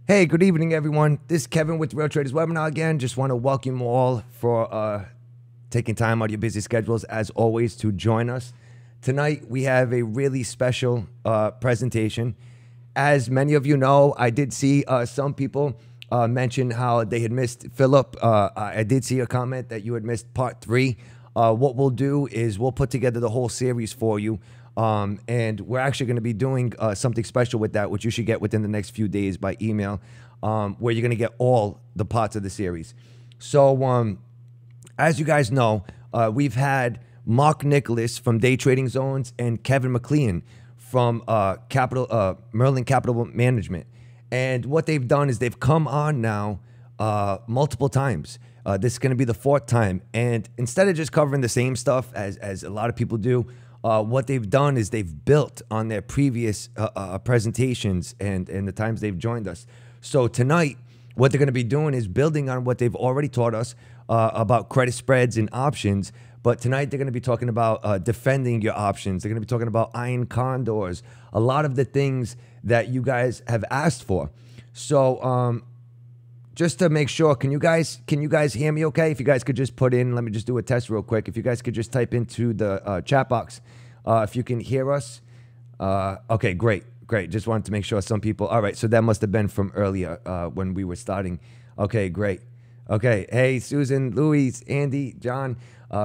Hey, good evening, everyone. This is Kevin with Real Traders Webinar again. Just want to welcome you all for taking time out of your busy schedules, as always, to join us. Tonight, we have a really special presentation. As many of you know, I did see some people mention how they had missed Philip. I did see a comment that you had missed part 3. What we'll do is we'll put together the whole series for you. And we're actually going to be doing something special with that, which you should get within the next few days by email, where you're going to get all the parts of the series. So as you guys know, we've had Marc Nicholas from Day Trading Zones and Kevin McLean from Merlin Capital Management. And what they've done is they've come on now multiple times. This is going to be the 4th time. And instead of just covering the same stuff as a lot of people do, what they've done is they've built on their previous presentations and the times they've joined us. So tonight, what they're going to be doing is building on what they've already taught us about credit spreads and options. But tonight, they're going to be talking about defending your options. They're going to be talking about iron condors, a lot of the things that you guys have asked for. So just to make sure, can you guys hear me okay? If you guys could just put in, let me just do a test real quick. If you guys could just type into the chat box, if you can hear us. Okay, great. Just wanted to make sure some people, all right, so that must have been from earlier when we were starting. Okay, great. Okay, hey, Susan, Louise, Andy, John,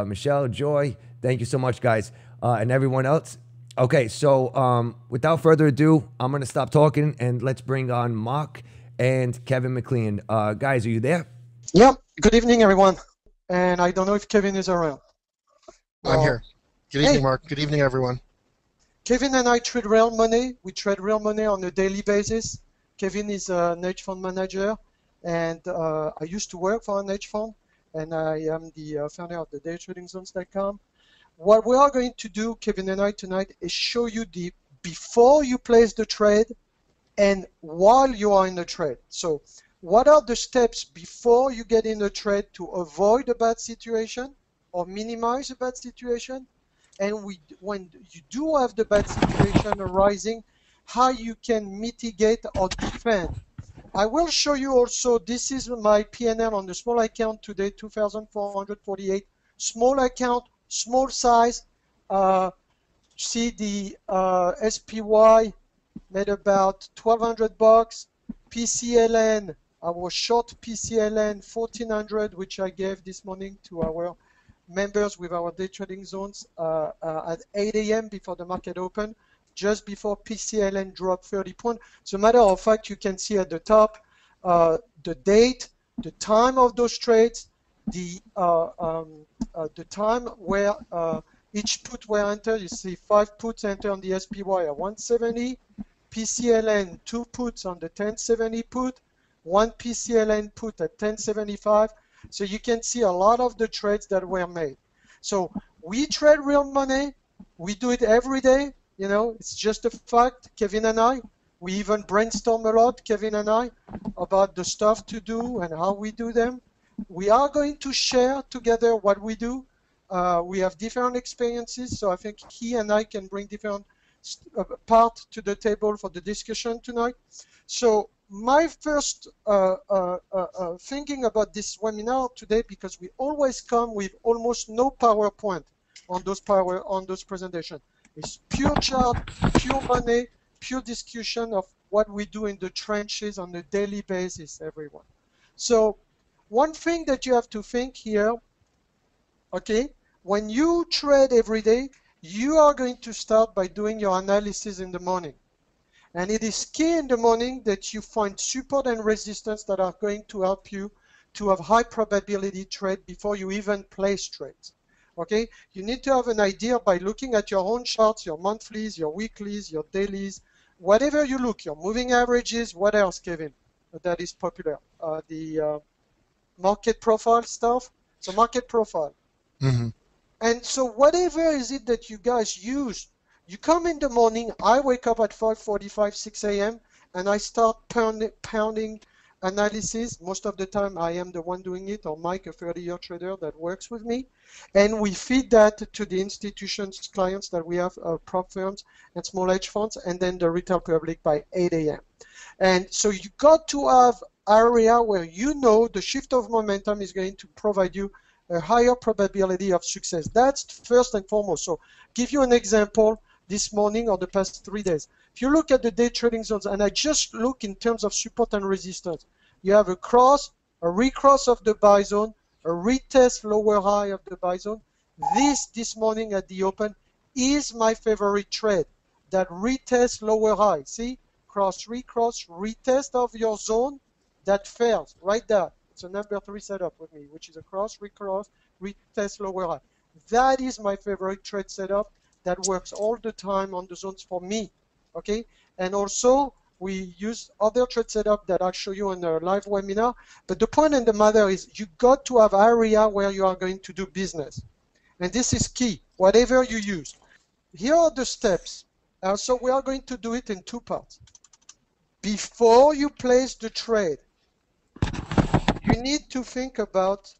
Michelle, Joy, thank you so much, guys, and everyone else. Okay, so without further ado, I'm going to stop talking and let's bring on Marc and Kevin McLean. Guys, are you there? Yeah, good evening, everyone. And I don't know if Kevin is around. I'm here. Good evening, Marc. Good evening, everyone. Kevin and I trade real money. We trade real money on a daily basis. Kevin is an hedge fund manager, and I used to work for an hedge fund, and I am the founder of the DayTradingZones.com. What we are going to do, Kevin and I, tonight is show you the before you place the trade and while you are in the trade. So what are the steps before you get in the trade to avoid a bad situation or minimize a bad situation? And when you do have the bad situation arising, how you can mitigate or defend. I will show you also, this is my P&L on the small account today, 2,448. Small account, small size. See the SPY made about $1,200. PCLN, I was short PCLN 1,400, which I gave this morning to our members with our day trading zones at 8 a.m. before the market opened, just before PCLN dropped 30 points. As a matter of fact, you can see at the top the date, the time of those trades, the time where each put were entered. You see 5 puts entered on the SPY at 170. PCLN 2 puts on the 1070 put, 1 PCLN put at 1075. So you can see a lot of the trades that were made. So we trade real money. We do it every day. You know, it's just a fact. Kevin and I, we even brainstorm a lot, Kevin and I, about the stuff to do and how we do them. We are going to share together what we do. We have different experiences, so I think he and I can bring different part to the table for the discussion tonight. So my first thinking about this webinar today, because we always come with almost no PowerPoint on those presentations. It's pure chart, pure money, pure discussion of what we do in the trenches on a daily basis, everyone. So one thing that you have to think here, okay, when you trade every day, you are going to start by doing your analysis in the morning. And it is key in the morning that you find support and resistance that are going to help you to have high probability trade before you even place trades. Okay? You need to have an idea by looking at your own charts, your monthlies, your weeklies, your dailies, whatever you look, your moving averages. What else, Kevin, that is popular? The market profile stuff. So market profile. Mm-hmm. And so whatever is it that you guys use, you come in the morning, I wake up at 5:45, 6 a.m., and I start pounding analysis. Most of the time, I am the one doing it, or Mike, a 30-year trader that works with me. And we feed that to the institutions, clients that we have, prop firms and small hedge funds, and then the retail public by 8 a.m. And so you got to have area where you know the shift of momentum is going to provide you a higher probability of success. That's first and foremost. So give you an example this morning or the past 3 days. If you look at the day trading zones, and I just look in terms of support and resistance, you have a cross, a recross of the buy zone, a retest lower high of the buy zone. This morning at the open is my favorite trade, that retest lower high. See, cross, recross, retest of your zone that fails right there. It's a number 3 setup with me, which is a cross, recross, retest lower high. That is my favorite trade setup that works all the time on the zones for me. Okay, and also we use other trade setup that I'll show you in a live webinar. But the point in the matter is you got to have area where you are going to do business, and this is key. Whatever you use, here are the steps. So we are going to do it in 2 parts. Before you place the trade, you need to think about.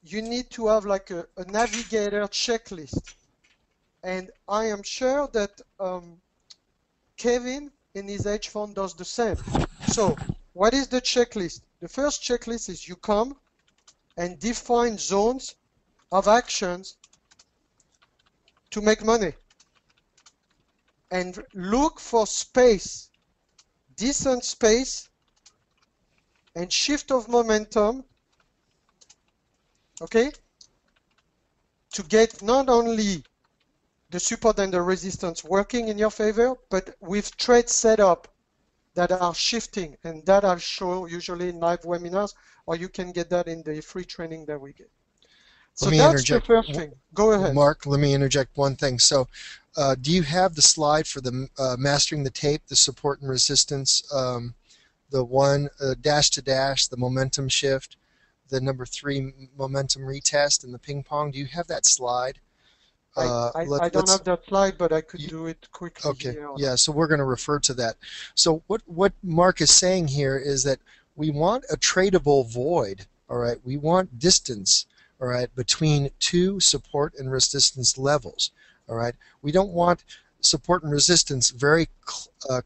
You need to have like a navigator checklist, and I am sure that. Kevin in his hedge fund does the same. So what is the checklist? The first checklist is you come and define zones of actions to make money and look for space, decent space and shift of momentum, okay, to get not only the support and the resistance working in your favor, but with trades set up that are shifting, and that I'll show usually in live webinars, or you can get that in the free training that we get. So that's the first thing. Go ahead. Mark, let me interject one thing. So do you have the slide for the mastering the tape, the support and resistance, the one dash to dash, the momentum shift, the number 3 momentum retest, and the ping pong? Do you have that slide? I don't have that slide, but I could do it quickly. Okay, here. yeah, so we're going to refer to that. So what Mark is saying here is that we want a tradable void, all right? We want distance, all right, between 2 support and resistance levels, all right? We don't want support and resistance very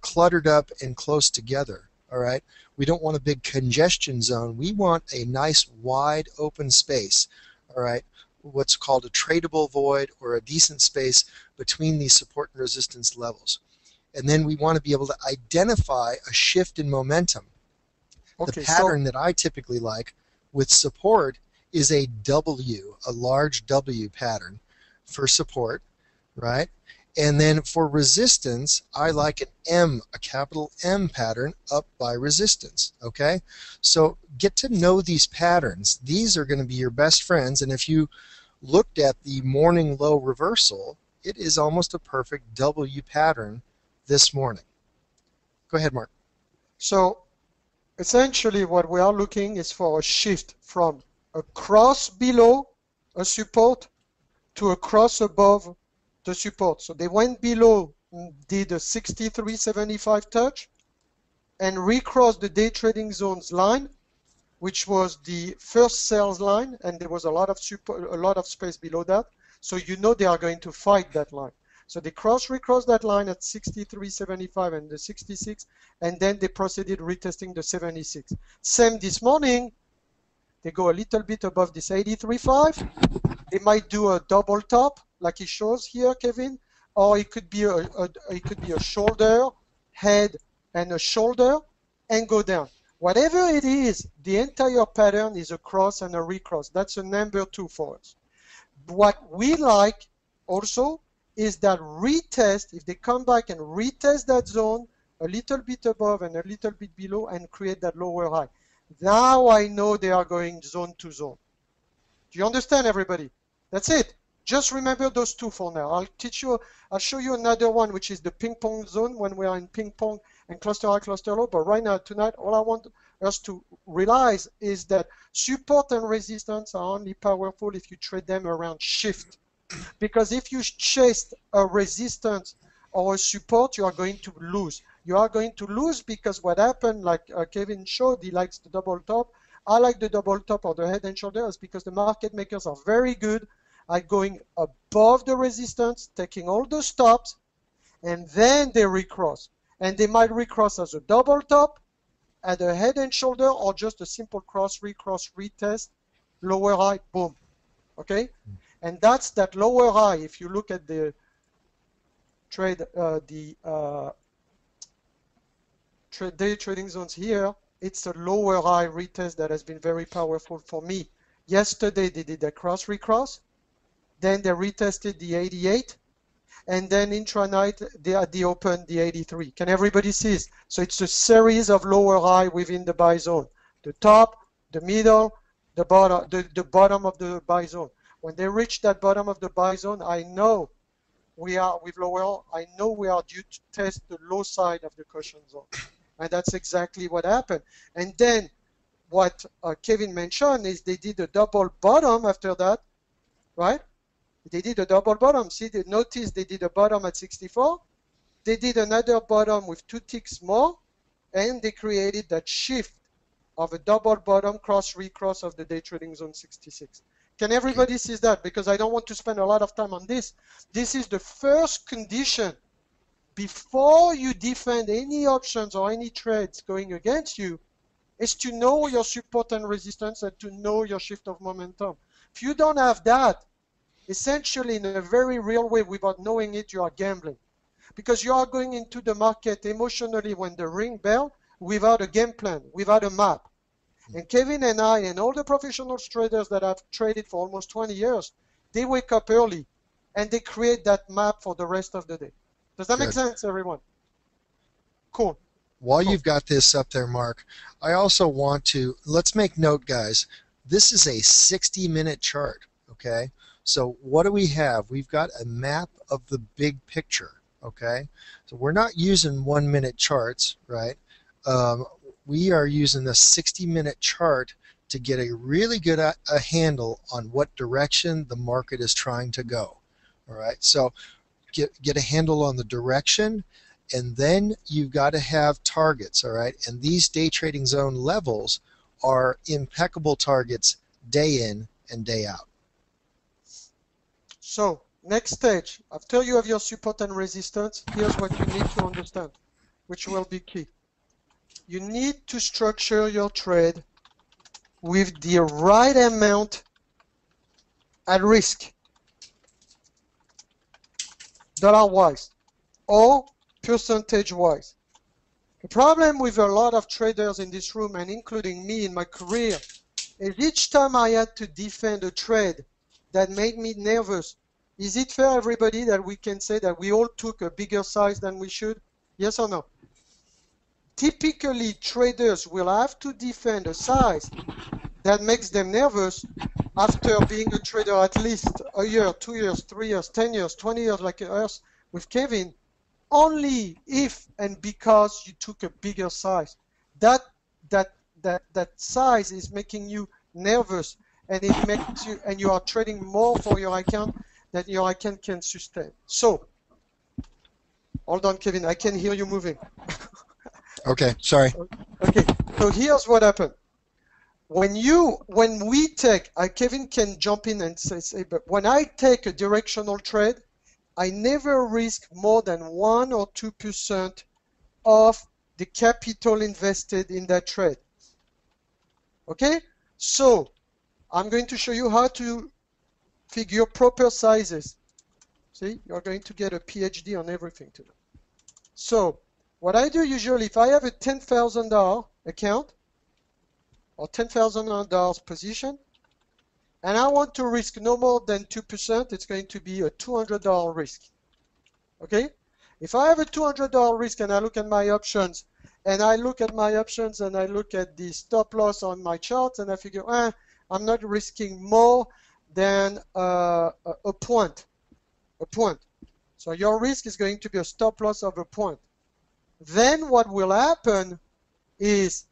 cluttered up and close together, all right? We don't want a big congestion zone. We want a nice wide open space, all right? What's called a tradable void, or a decent space between these support and resistance levels. And then we want to be able to identify a shift in momentum. Okay, the pattern that I typically like with support is a W, a large W pattern for support, right? And then for resistance, I like an M, a capital M pattern up by resistance, okay? So get to know these patterns. These are going to be your best friends, and if you looked at the morning low reversal, it is almost a perfect W pattern this morning. Go ahead, Mark. So essentially what we are looking is for a shift from a cross below a support to a cross above the support. So they went below, did a 63.75 touch, and recrossed the day trading zones line, which was the first sales line, and there was a lot of support, a lot of space below that. So you know they are going to fight that line. So they recrossed that line at 63.75 and the 66, and then they proceeded retesting the 76. Same this morning. They go a little bit above this 83.5. They might do a double top, like it shows here, Kevin, or it could be a shoulder, head, and a shoulder, and go down. Whatever it is, the entire pattern is a cross and a recross. That's a number 2 for us. What we like also is that retest, if they come back and retest that zone a little bit above and a little bit below and create that lower high. Now I know they are going zone to zone. Do you understand, everybody? That's it. Just remember those 2 for now. I'll show you another one, which is the ping pong zone when we are in ping pong and cluster high, cluster low. But right now, tonight, all I want us to realize is that support and resistance are only powerful if you trade them around shift. Because if you chase a resistance or a support, you are going to lose. you are going to lose, because what happened, like Kevin showed, he likes the double top. I like the double top or the head and shoulders because the market makers are very good at going above the resistance, taking all the stops, and then they recross. And they might recross as a double top, at a head and shoulder, or just a simple cross, recross, retest, lower high, boom. Okay? And that's that lower high. If you look at the trade, day trading zones here, it's a lower high retest that has been very powerful for me. Yesterday they did a cross recross, then they retested the 88, and then intranight they had the open the 83. Can everybody see this? So it's a series of lower high within the buy zone. The top, the middle, the bottom of the buy zone. When they reach that bottom of the buy zone, I know we are with lower, I know we are due to test the low side of the caution zone. And that's exactly what happened. And then what Kevin mentioned is they did a double bottom after that, right? They did a double bottom. See, notice they did a bottom at 64. They did another bottom with 2 ticks more, and they created that shift of a double bottom cross recross of the day trading zone 66. Can everybody see that? Because I don't want to spend a lot of time on this. This is the first condition before you defend any options or any trades going against you, is to know your support and resistance and to know your shift of momentum. If you don't have that, essentially in a very real way, without knowing it, you are gambling. Because you are going into the market emotionally when the ring bell without a game plan, without a map. And Kevin and I and all the professional traders that have traded for almost 20 years, they wake up early and they create that map for the rest of the day. Does that make sense, everyone? Cool. While you've got this up there, Mark, I also want to, let's make note, guys, this is a 60-minute chart, okay? So what do we have? We've got a map of the big picture, okay? So we're not using 1-minute charts, right? We are using a 60-minute chart to get a really good a handle on what direction the market is trying to go, all right? So get a handle on the direction, and then you've got to have targets, all right? And these day trading zone levels are impeccable targets day in and day out. So next stage, after you have your support and resistance, here's what you need to understand, which will be key. You need to structure your trade with the right amount at risk, dollar-wise or percentage-wise. The problem with a lot of traders in this room, and including me in my career, is each time I had to defend a trade that made me nervous. Is it fair, everybody, that we can say that we all took a bigger size than we should? Yes or no? Typically, traders will have to defend a size that makes them nervous after being a trader at least a year, 2 years, 3 years, 10 years, 20 years like us with Kevin, only if and because you took a bigger size. That size is making you nervous, and it makes you, and you are trading more for your account than your account can sustain. So, hold on, Kevin, I can hear you moving. Okay, sorry. Okay, so here's what happened. When we take, Kevin can jump in and say, but when I take a directional trade, I never risk more than 1 or 2% of the capital invested in that trade. Okay, so I'm going to show you how to figure proper sizes. See, you're going to get a PhD on everything today. So what I do usually, if I have a $10,000 account or $10,000 position, and I want to risk no more than 2%, it's going to be a $200 risk. Okay? If I have a $200 risk and I look at my options, and I look at the stop loss on my chart, and I figure, I'm not risking more than a point. So your risk is going to be a stop loss of a point. Then what will happen is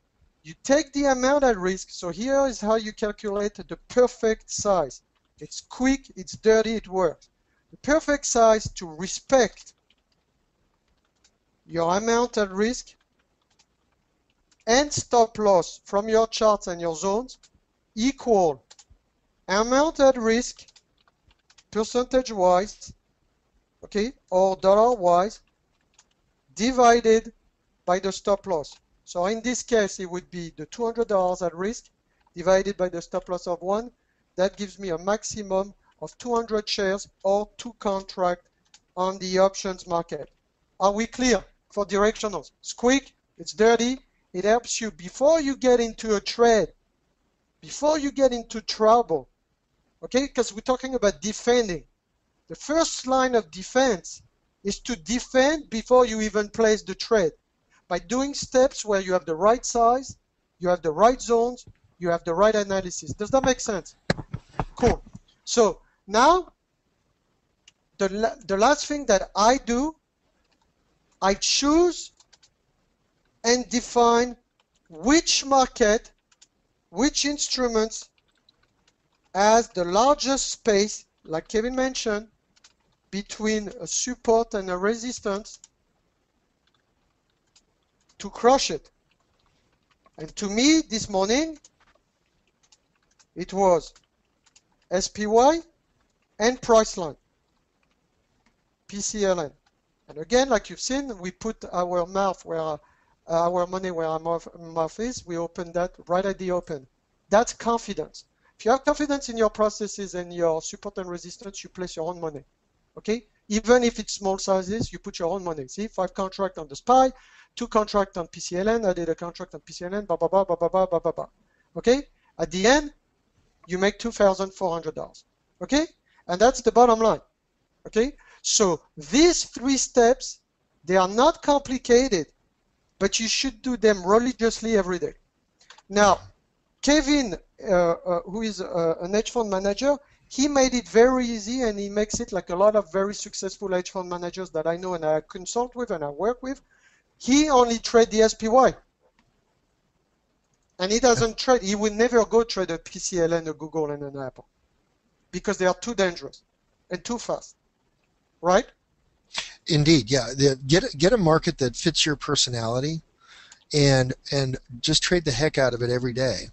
you take the amount at risk. So here is how you calculate the perfect size. It's quick, it's dirty, it works. The perfect size to respect your amount at risk and stop loss from your charts and your zones equal amount at risk percentage-wise, okay, or dollar-wise, divided by the stop loss. So in this case, it would be the $200 at risk divided by the stop loss of 1. That gives me a maximum of 200 shares or 2 contracts on the options market. Are we clear for directionals? It's quick, it's dirty, it helps you before you get into a trade, before you get into trouble, okay? Because we're talking about defending. The first line of defense is to defend before you even place the trade by doing steps where you have the right size, you have the right zones, you have the right analysis. Does that make sense? Cool. So now, the last thing that I do, I choose and define which market, which instruments has the largest space, like Kevin mentioned, between a support and a resistance to crush it. And to me, this morning, it was SPY and Priceline, PCLN. And again, like you've seen, we put our mouth where our money where our mouth is. We open that right at the open. That's confidence. If you have confidence in your processes and your support and resistance, you place your own money. Okay? Even if it's small sizes, you put your own money. See, 5 contracts on the SPY, 2 contracts on PCLN. I did a contract on PCLN. Blah blah blah blah blah blah blah blah. Okay? At the end, you make $2,400. Okay? And that's the bottom line. Okay? So these 3 steps, they are not complicated, but you should do them religiously every day. Now, Kevin, who is an hedge fund manager, he made it very easy, and he makes it like a lot of very successful hedge fund managers that I know and I consult with and I work with. He only trades the SPY. And he doesn't trade, he will never go trade a PCLN, a Google, and an Apple because they are too dangerous and too fast. Right? Indeed, yeah. Get a market that fits your personality, and just trade the heck out of it every day.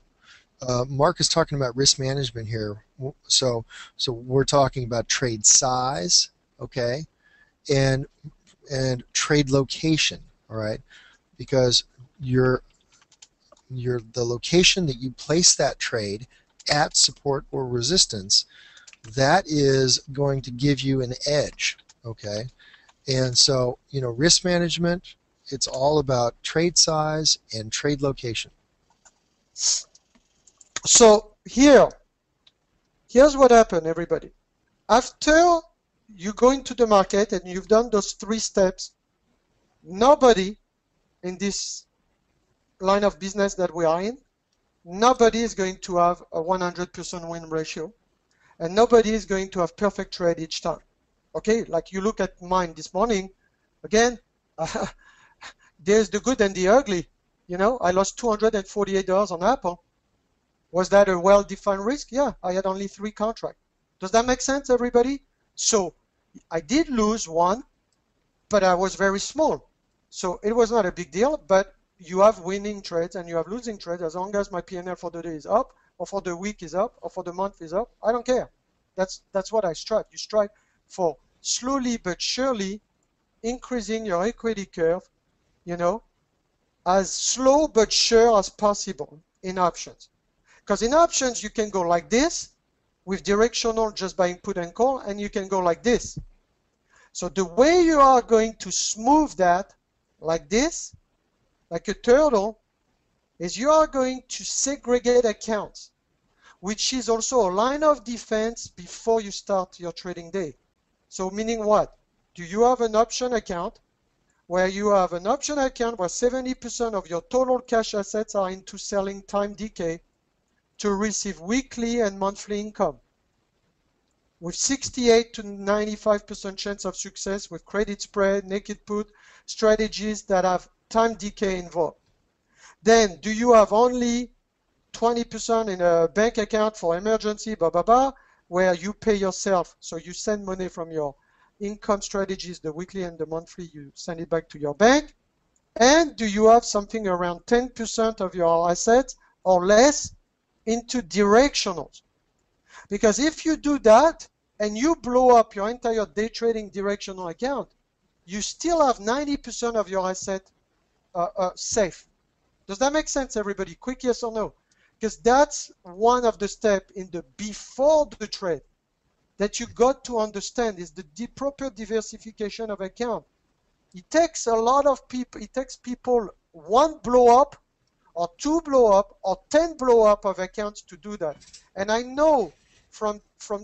Marc is talking about risk management here, so we're talking about trade size, okay, and trade location, all right, because the location that you place that trade at support or resistance, that is going to give you an edge, okay? And so, you know, risk management, it's all about trade size and trade location. So here's what happened, everybody. After you go into the market and you've done those 3 steps, nobody in this line of business that we are in, nobody is going to have a 100% win ratio. And nobody is going to have perfect trade each time. Okay, like you look at mine this morning, again, there's the good and the ugly. You know, I lost $248 on Apple. Was that a well-defined risk? Yeah, I had only 3 contracts. Does that make sense, everybody? So I did lose 1, but I was very small. So it was not a big deal, but you have winning trades and you have losing trades as long as my P&L for the day is up, or for the week is up, or for the month is up. I don't care. That's what I strive. You strive for slowly but surely increasing your equity curve, you know, as slow but sure as possible in options. Because in options, you can go like this with directional just by put and call, and you can go like this. So the way you are going to smooth that, like this, like a turtle, is you are going to segregate accounts, which is also a line of defense before you start your trading day. So meaning what? Do you have an option account where you have an option account where 70% of your total cash assets are into selling time decay to receive weekly and monthly income, with 68 to 95% chance of success with credit spread, naked put, strategies that have time decay involved? Then do you have only 20% in a bank account for emergency, blah, blah, blah, where you pay yourself, so you send money from your income strategies, the weekly and the monthly, you send it back to your bank? And do you have something around 10% of your assets or less into directionals? Because if you do that and you blow up your entire day trading directional account, you still have 90% of your asset safe. Does that make sense, everybody? Quick yes or no? Because that's one of the steps in the before the trade that you got to understand is the proper diversification of account. It takes a lot of people, it takes people one blow up or two blow up or 10 blow up of accounts to do that. And I know from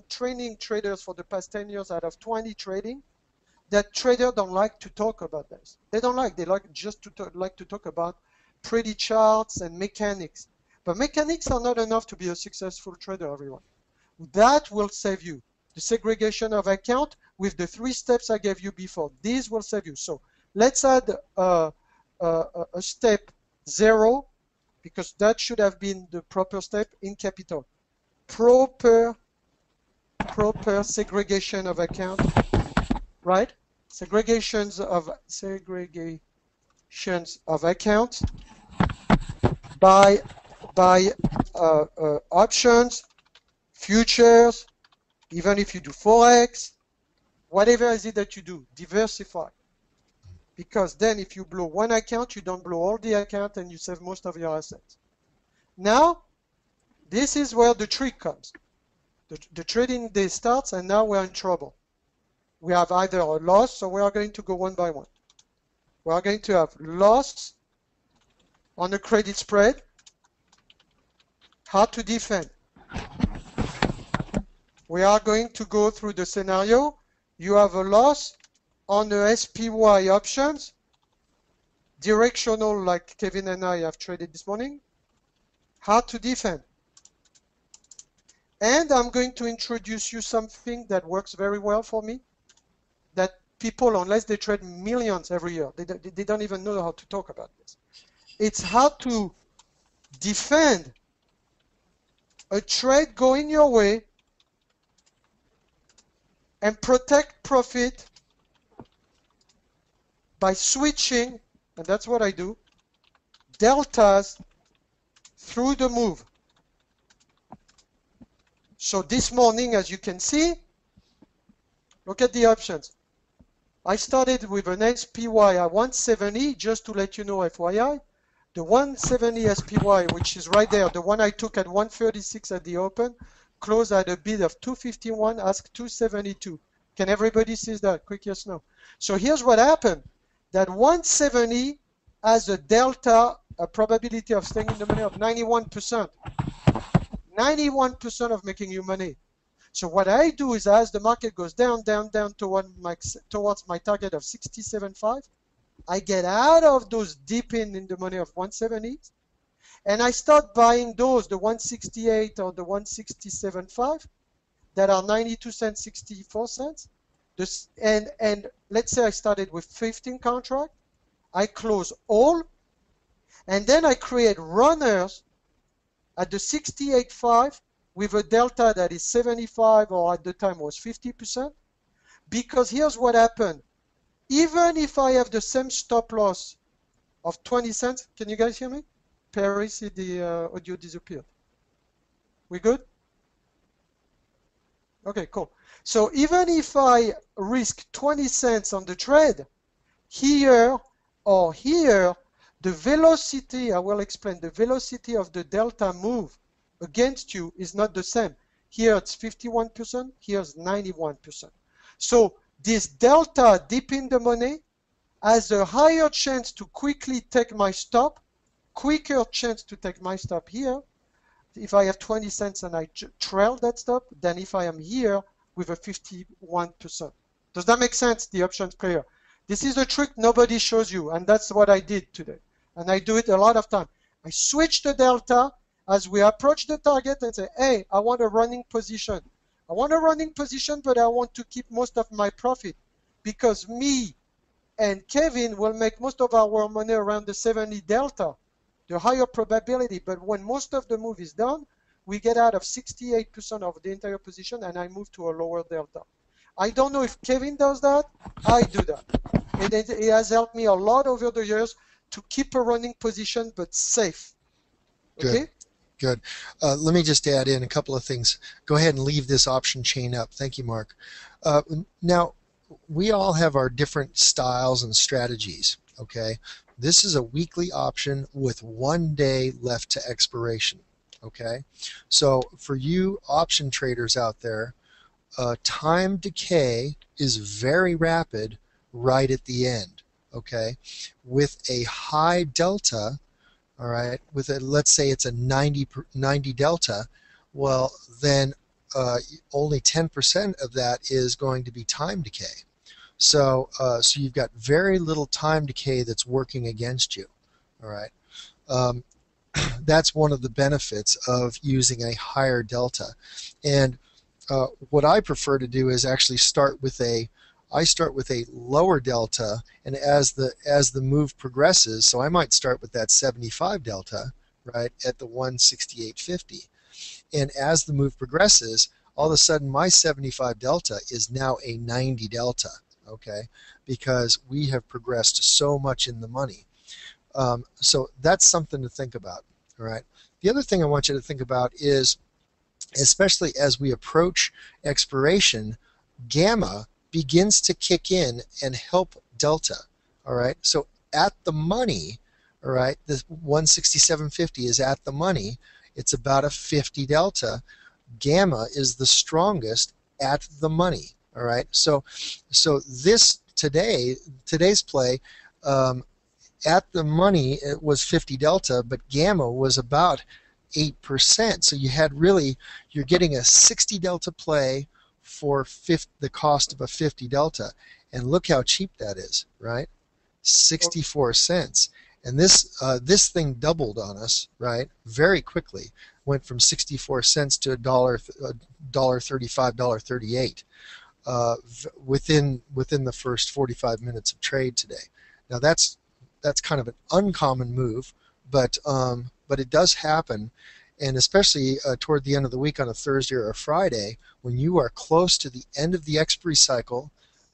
training traders for the past 10 years out of 20 trading that traders don't like to talk about this. They like just to talk about pretty charts and mechanics. But mechanics are not enough to be a successful trader, everyone. That will save you. The segregation of account with the 3 steps I gave you before. These will save you. So let's add a step 0, because that should have been the proper step in capital. Proper segregation of account, right? Segregations of accounts by options, futures, even if you do Forex, whatever is it that you do, diversify. Because then if you blow one account, you don't blow all the account and you save most of your assets. Now, this is where the trick comes. The trading day starts and now we're in trouble. We have either a loss, so we are going to go one by one. We are going to have loss on the credit spread. How to defend. We are going to go through the scenario. You have a loss on the SPY options, directional like Kevin and I have traded this morning. How to defend. And I'm going to introduce you something that works very well for me, that people, unless they trade millions every year, they don't even know how to talk about this. It's how to defend a trade going your way and protect profit by switching, and that's what I do, deltas through the move. So this morning, as you can see, look at the options. I started with an SPY at 170, just to let you know, FYI. The 170 SPY, which is right there, the one I took at 136 at the open, closed at a bid of 251, asked 272. Can everybody see that? Quick yes, no. So here's what happened. That 170 has a delta, a probability of staying in the money of 91%. 91% of making you money. So what I do is as the market goes down, down, down towards my target of 67.5, I get out of those deep in the money of 170, and I start buying those, the 168 or the 167.5, that are 92 cents, 64 cents. This, and let's say I started with 15 contracts. I close all, and then I create runners at the 68.5 with a delta that is 75 or at the time was 50%. Because here's what happened. Even if I have the same stop loss of 20 cents, can you guys hear me? Perry, see the audio disappeared. We good? Okay, cool. So even if I risk 20 cents on the trade, here or here, the velocity, I will explain, the velocity of the delta move against you is not the same. Here it's 51%, here's 91%. So this delta deep in the money has a higher chance to quickly take my stop, quicker chance to take my stop here, if I have 20 cents and I trail that stop, than if I am here with a 51%. Does that make sense, the options player? This is a trick nobody shows you, and that's what I did today. And I do it a lot of time. I switch the delta as we approach the target and say, hey, I want a running position. I want a running position, but I want to keep most of my profit because me and Kevin will make most of our money around the 70 delta, the higher probability. But when most of the move is done, we get out of 68% of the entire position and I move to a lower delta. I don't know if Kevin does that. I do that. And it has helped me a lot over the years to keep a running position, but safe. Okay? Good. Let me just add in a couple of things. Go ahead and leave this option chain up. Thank you, Mark. Now, we all have our different styles and strategies, okay? This is a weekly option with 1 day left to expiration, okay? So for you option traders out there, time decay is very rapid right at the end, okay? With a high delta, all right, with a, let's say it's a 90 delta, well, then only 10% of that is going to be time decay. So, so you've got very little time decay that's working against you, all right? That's one of the benefits of using a higher delta. And what I prefer to do is actually start with a lower delta, and as the move progresses, so I might start with that 75 delta, right, at the 168.50, and as the move progresses, all of a sudden my 75 delta is now a 90 delta, okay, because we have progressed so much in the money. So that's something to think about, all right. The other thing I want you to think about is, especially as we approach expiration, gamma begins to kick in and help delta, all right? So at the money, all right, the 167.50 is at the money. It's about a 50 delta. Gamma is the strongest at the money, all right? So this today's play, at the money it was 50 delta, but gamma was about 8%. So you had really, you're getting a 60 delta play for the cost of a 50 delta, and look how cheap that is, right? 64 cents. And this thing doubled on us, right? Very quickly. Went from 64 cents to $1.35, $1.38 within the first 45 minutes of trade today. Now that's kind of an uncommon move, but it does happen. And especially toward the end of the week on a Thursday or a Friday, when you are close to the end of the expiry cycle,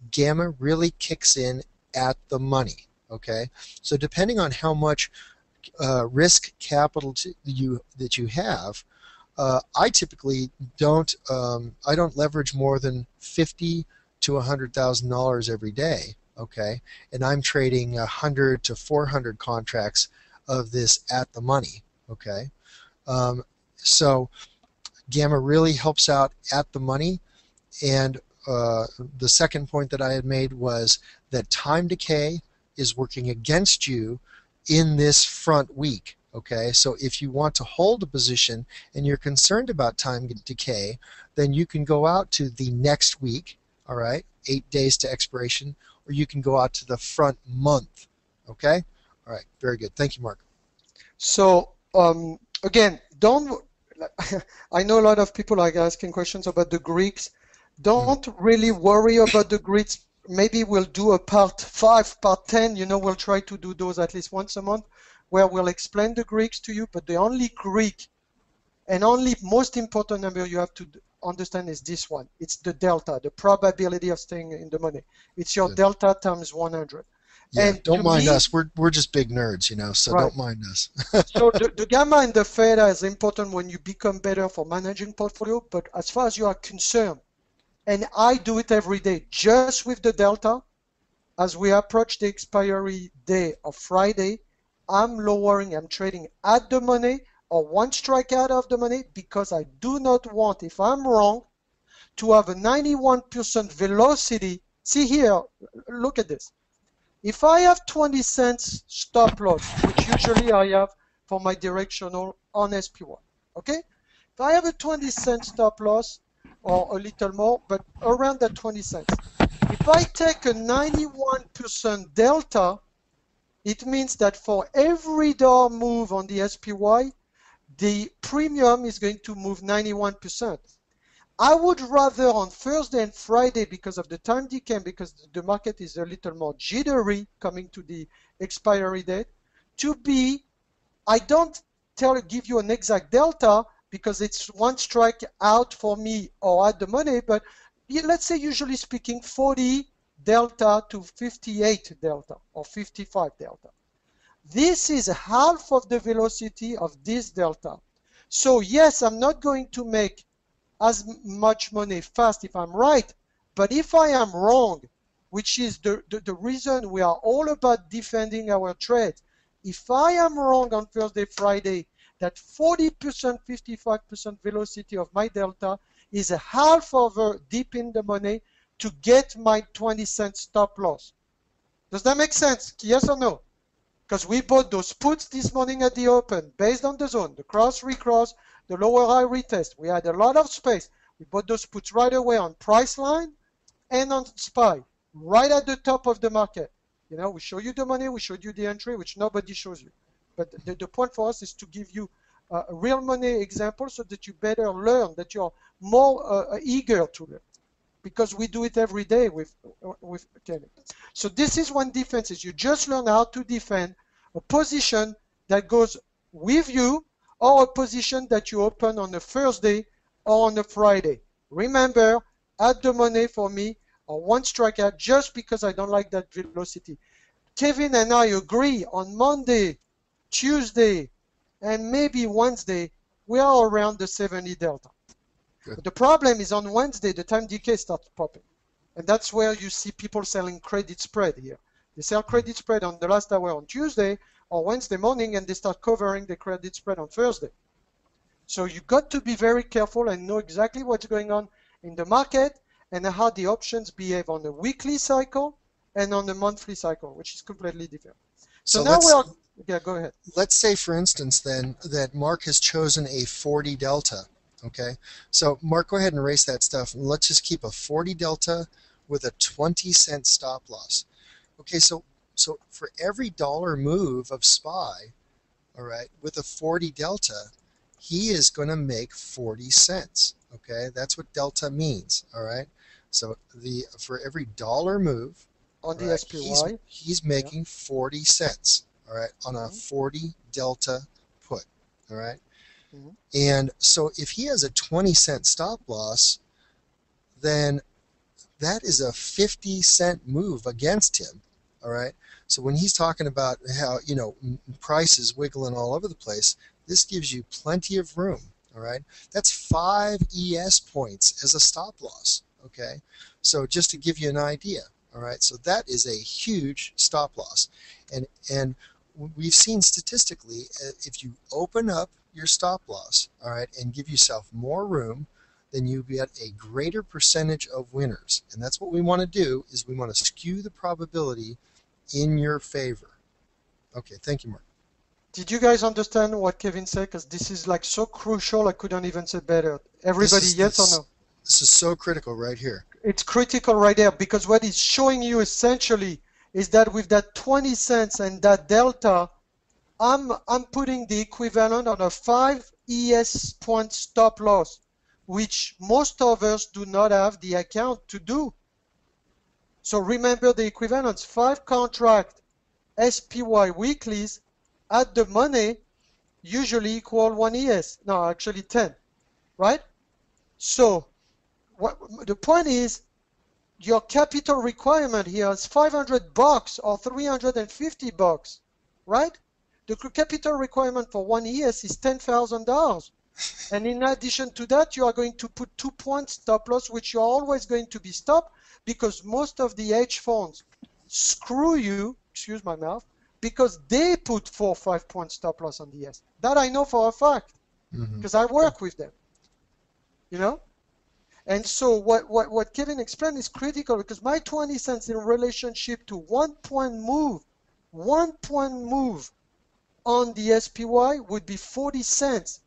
gamma really kicks in at the money, okay? So depending on how much risk capital that you have, I typically don't leverage more than $50,000 to $100,000 every day, okay? And I'm trading 100 to 400 contracts of this at the money, okay? So gamma really helps out at the money. And the second point that I had made was that time decay is working against you in this front week, okay? So if you want to hold a position and you're concerned about time decay, then you can go out to the next week, all right, 8 days to expiration, or you can go out to the front month, okay? All right, very good. Thank you, Mark. So again, don't. I know a lot of people are asking questions about the Greeks. Don't really worry about the Greeks. Maybe we'll do a part 5, part 10. You know, we'll try to do those at least once a month, where we'll explain the Greeks to you. But the only Greek and only most important number you have to understand is this one. It's the delta, the probability of staying in the money. It's your delta times 100. Yeah, and don't mind us. We're just big nerds, you know, so right. Don't mind us. So the gamma and the theta is important when you become better for managing portfolio, but as far as you are concerned, and I do it every day, just with the delta, as we approach the expiry day of Friday, I'm trading at the money or one strike out of the money, because I do not want, if I'm wrong, to have a 91% velocity. See here, look at this. If I have 20 cents stop loss, which usually I have for my directional on SPY, okay? If I have a 20 cent stop loss, or a little more, but around that 20 cents, if I take a 91% delta, it means that for every dollar move on the SPY, the premium is going to move 91%. I would rather on Thursday and Friday, because of the time decay, because the market is a little more jittery coming to the expiry date, to be, I don't give you an exact delta, because it's one strike out for me or at the money, but let's say usually speaking 40 delta to 58 delta or 55 delta. This is half of the velocity of this delta. So yes, I'm not going to make as much money fast if I'm right, but if I am wrong, which is the reason we are all about defending our trade, if I am wrong on Thursday, Friday, that 40%, 55% velocity of my delta is a half of a dip in the money to get my 20-cent stop loss. Does that make sense? Yes or no? Because we bought those puts this morning at the open based on the zone, the cross, recross, the lower high retest. We had a lot of space. We bought those puts right away on price line and on SPY, right at the top of the market. You know, we show you the money, we showed you the entry, which nobody shows you. But the point for us is to give you a real money example so that you better learn, that you're more eager to learn. Because we do it every day with Kevin. So this is one defense, is you just learn how to defend a position that goes with you or a position that you open on a Thursday or on a Friday. Remember, add the money for me or one strikeout just because I don't like that velocity. Kevin and I agree on Monday, Tuesday, and maybe Wednesday, we are around the 70 delta. But the problem is on Wednesday, the time decay starts popping. And that's where you see people selling credit spread here. They sell credit spread on the last hour on Tuesday or Wednesday morning, and they start covering the credit spread on Thursday. So you got to be very careful and know exactly what's going on in the market and how the options behave on a weekly cycle and on a monthly cycle, which is completely different. So now yeah, go ahead. Let's say, for instance, then, that Mark has chosen a 40 delta. Okay, so Mark, go ahead and erase that stuff. And let's just keep a 40 delta with a 20-cent stop loss. Okay, so for every dollar move of SPY, all right, with a 40 delta, he is going to make 40 cents. Okay, that's what delta means. All right, so for every dollar move on the SPY, he's making 40 cents. All right, on a 40 delta put. All right. And so if he has a 20-cent stop loss, then that is a 50-cent move against him. All right. So when he's talking about how, you know, prices wiggling all over the place, this gives you plenty of room. All right. That's 5 ES points as a stop loss. Okay. So just to give you an idea. All right. So that is a huge stop loss. And we've seen statistically, if you open up your stop loss, all right, and give yourself more room, then you get a greater percentage of winners. And that's what we want to do, is we want to skew the probability in your favor. Okay, thank you, Mark. Did you guys understand what Kevin said? Because this is like so crucial, I couldn't even say better. Everybody, yes or no? This is so critical right here. It's critical right there, because what it's showing you essentially is that with that 20 cents and that delta, I'm putting the equivalent on a 5 ES point stop loss, which most of us do not have the account to do. So remember the equivalence, 5 contract SPY weeklies at the money usually equal 1 ES. No, actually 10, right? So the point is, your capital requirement here is $500 or $350, right? The capital requirement for 1 ES is $10,000. And in addition to that, you are going to put 2 points stop loss, which you're always going to be stopped, because most of the hedge funds screw you, excuse my mouth, because they put 4 or 5 point stop loss on the ES. That I know for a fact, because I work with them, you know? And so what Kevin explained is critical, because my 20 cents in relationship to 1 point move on the SPY would be 40 cents,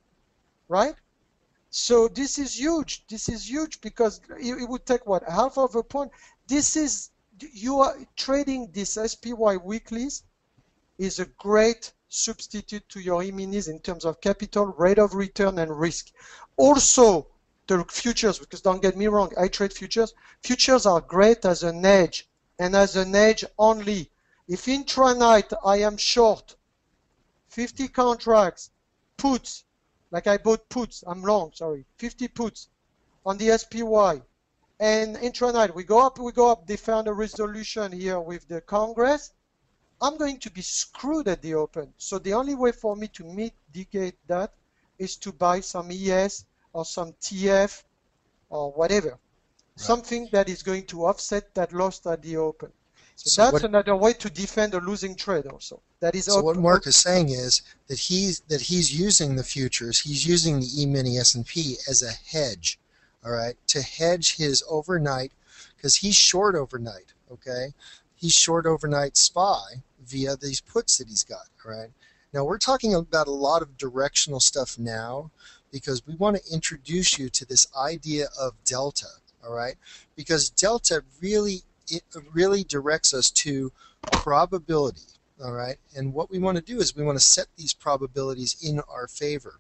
right? So this is huge. This is huge, because it would take, what, half of a point? This is, you are trading this SPY weeklies is a great substitute to your E-minis in terms of capital, rate of return, and risk. Also, the futures, because don't get me wrong, I trade futures. Futures are great as an hedge, and as an hedge only. If intranight I am short 50 contracts, puts, like I bought puts, I'm long, sorry, 50 puts on the SPY, and intranight we go up, they found a resolution here with the Congress, I'm going to be screwed at the open. So the only way for me to mitigate that is to buy some ES or some TF or whatever. Right. Something that is going to offset that loss at the open. So that's another way to defend a losing trade also. That is so what Marc is saying is that he's using the futures, he's using the E-mini S&P as a hedge, all right, to hedge his overnight, because he's short overnight, okay? He's short overnight SPY via these puts that he's got, all right? Now, we're talking about a lot of directional stuff now because we want to introduce you to this idea of delta, all right? Because delta really directs us to probability, all right? And what we want to do is we want to set these probabilities in our favor.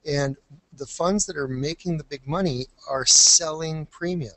And the funds that are making the big money are selling premium,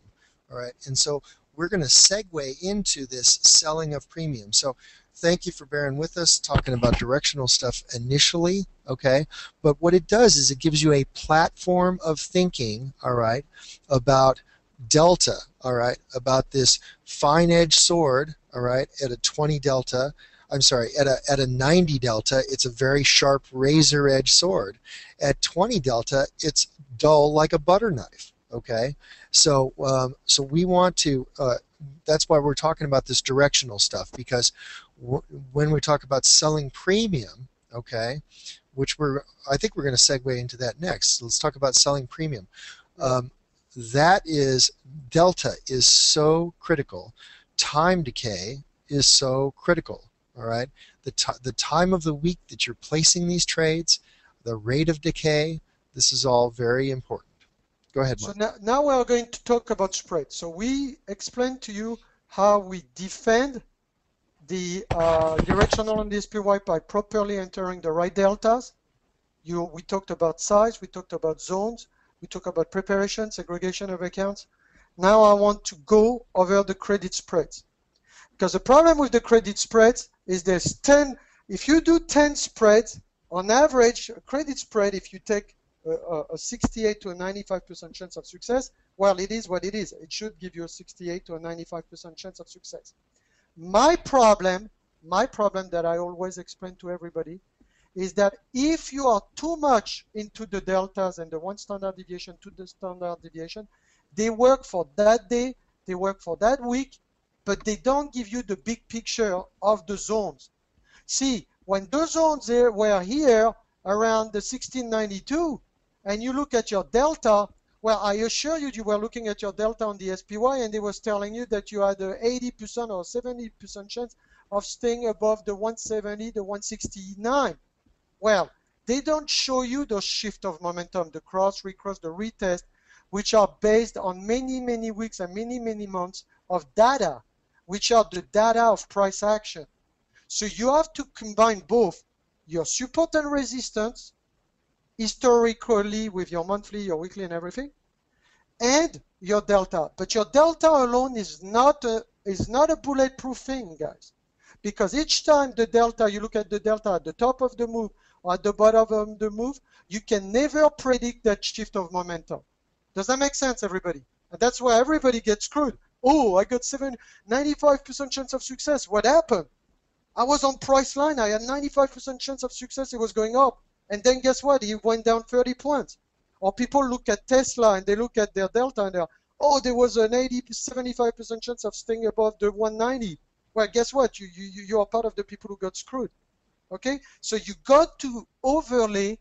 all right? And so we're going to segue into this selling of premium. So thank you for bearing with us, talking about directional stuff initially, okay? But what it does is it gives you a platform of thinking, all right, about delta, all right, about this fine-edge sword, all right, at a 20 delta. I'm sorry, at a 90 delta, it's a very sharp razor-edge sword. At 20 delta, it's dull like a butter knife. Okay, so so we want to. That's why we're talking about this directional stuff, because when we talk about selling premium, okay, which I think we're going to segue into that next. So let's talk about selling premium. That is, delta is so critical. Time decay is so critical. All right, the time of the week that you're placing these trades, the rate of decay. This is all very important. Go ahead, Marc. So now we are going to talk about spread. So we explained to you how we defend the directional on the SPY by properly entering the right deltas. We talked about size, we talked about zones, we talked about preparation, segregation of accounts. Now I want to go over the credit spreads. Because the problem with the credit spreads is there's 10, if you do 10 spreads, on average, a credit spread, if you take a 68 to a 95% chance of success, well, it is what it is. It should give you a 68 to a 95% chance of success. My problem that I always explain to everybody is that if you are too much into the deltas and the one standard deviation to the standard deviation, they work for that day, they work for that week, but they don't give you the big picture of the zones. See, when those zones were here around the 1692, and you look at your delta, well, I assure you, you were looking at your delta on the SPY, and they was telling you that you had a 80% or 70% chance of staying above the 170, the 169. Well, they don't show you those shift of momentum, the cross, recross, the retest, which are based on many, many weeks and many, many months of data, which are the data of price action. So you have to combine both your support and resistance, historically with your monthly, your weekly and everything, and your delta. But your delta alone is not a bulletproof thing, guys. Because each time the delta, you look at the delta at the top of the move or at the bottom of the move, you can never predict that shift of momentum. Does that make sense, everybody? And that's why everybody gets screwed. Oh, I got 95% chance of success. What happened? I was on price line. I had 95% chance of success. It was going up. And then guess what? It went down 30 points. Or people look at Tesla and they look at their delta and they're, oh, there was an 75% chance of staying above the 190. Well, guess what? You are part of the people who got screwed. Okay? So you got to overlay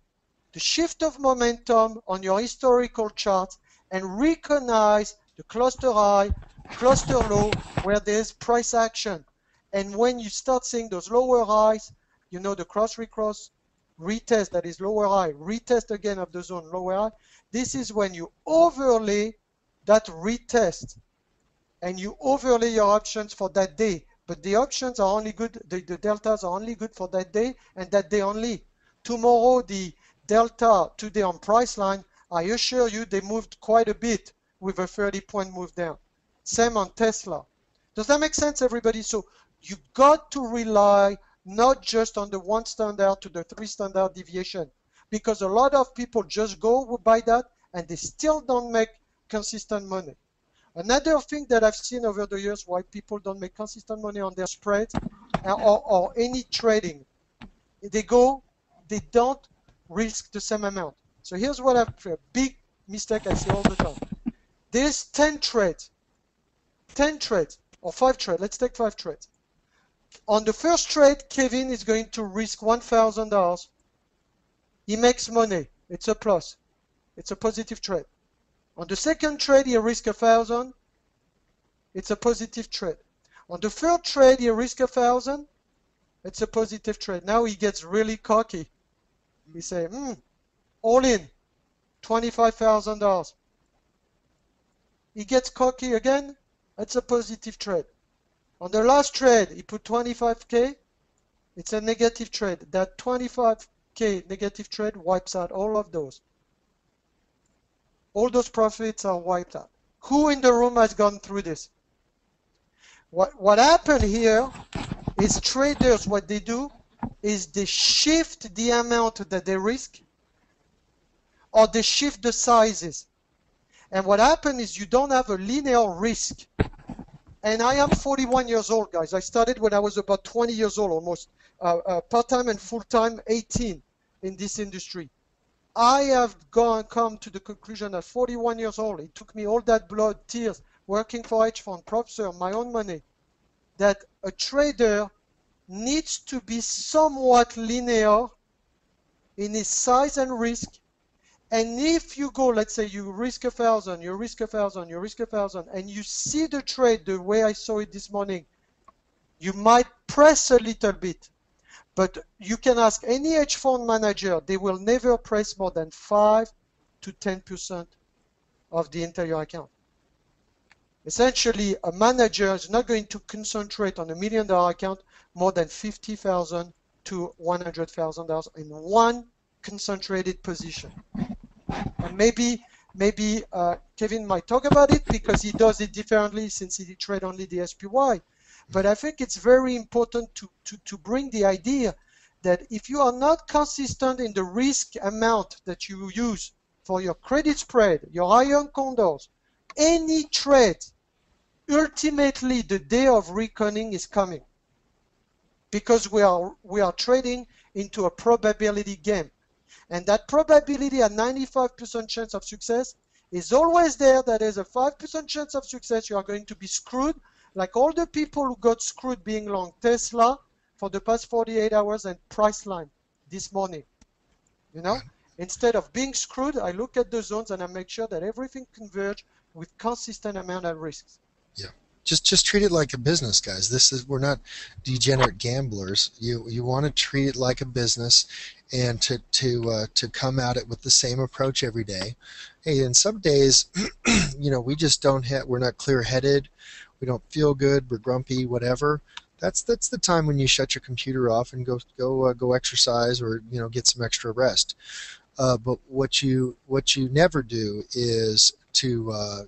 the shift of momentum on your historical charts and recognize the cluster high, cluster low, where there's price action. And when you start seeing those lower highs, you know, the cross recross, retest, that is lower high, retest again of the zone, lower high. This is when you overlay that retest and you overlay your options for that day. But the options are only good, the deltas are only good for that day and that day only. Tomorrow, the delta today on price line, I assure you they moved quite a bit with a 30-point move down. Same on Tesla. Does that make sense, everybody? So you got to rely not just on the one standard to the three standard deviation, because a lot of people just go by that and they still don't make consistent money. Another thing that I've seen over the years why people don't make consistent money on their spreads or any trading, they don't risk the same amount. So here's what a big mistake I see all the time. There's 10 trades, or 5 trades. Let's take 5 trades. On the first trade, Kevin is going to risk $1,000. He makes money. It's a plus. It's a positive trade. On the second trade, he risks 1,000. It's a positive trade. On the third trade, he risks 1,000. It's a positive trade. Now he gets really cocky. He say, all in, $25,000. He gets cocky again. It's a positive trade. On the last trade, he put 25K. It's a negative trade. That 25K negative trade wipes out all of those. All those profits are wiped out. Who in the room has gone through this? What happened here is traders, what they do is they shift the amount that they risk or they shift the sizes. And what happened is you don't have a linear risk. And I am 41 years old, guys. I started when I was about 20 years old, almost part-time and full-time 18 in this industry. I have come to the conclusion at 41 years old, it took me all that blood, tears, working for hedge fund, professor, my own money, that a trader needs to be somewhat linear in his size and risk. And if you go, let's say you risk 1,000, you risk 1,000, you risk 1,000, and you see the trade the way I saw it this morning, you might press a little bit. But you can ask any hedge fund manager, they will never press more than 5 to 10% of the entire account. Essentially, a manager is not going to concentrate on $1 million account more than $50,000 to $100,000 in one concentrated position. And maybe Kevin might talk about it because he does it differently since he trade only the SPY. But I think it's very important to bring the idea that if you are not consistent in the risk amount that you use for your credit spread, your iron condors, any trade, ultimately the day of reckoning is coming. Because we are trading into a probability game. And that probability at 95% chance of success is always there. That is a 5% chance of success. You are going to be screwed. Like all the people who got screwed being long Tesla for the past 48 hours and Priceline this morning. You know, instead of being screwed, I look at the zones and I make sure that everything converges with consistent amount of risks. Yeah. Just treat it like a business, guys. We're not degenerate gamblers. You want to treat it like a business, and to come at it with the same approach every day. Hey, and some days, we just we're not clear-headed. We don't feel good. We're grumpy. Whatever. That's the time when you shut your computer off and go exercise or get some extra rest. But what you never do is to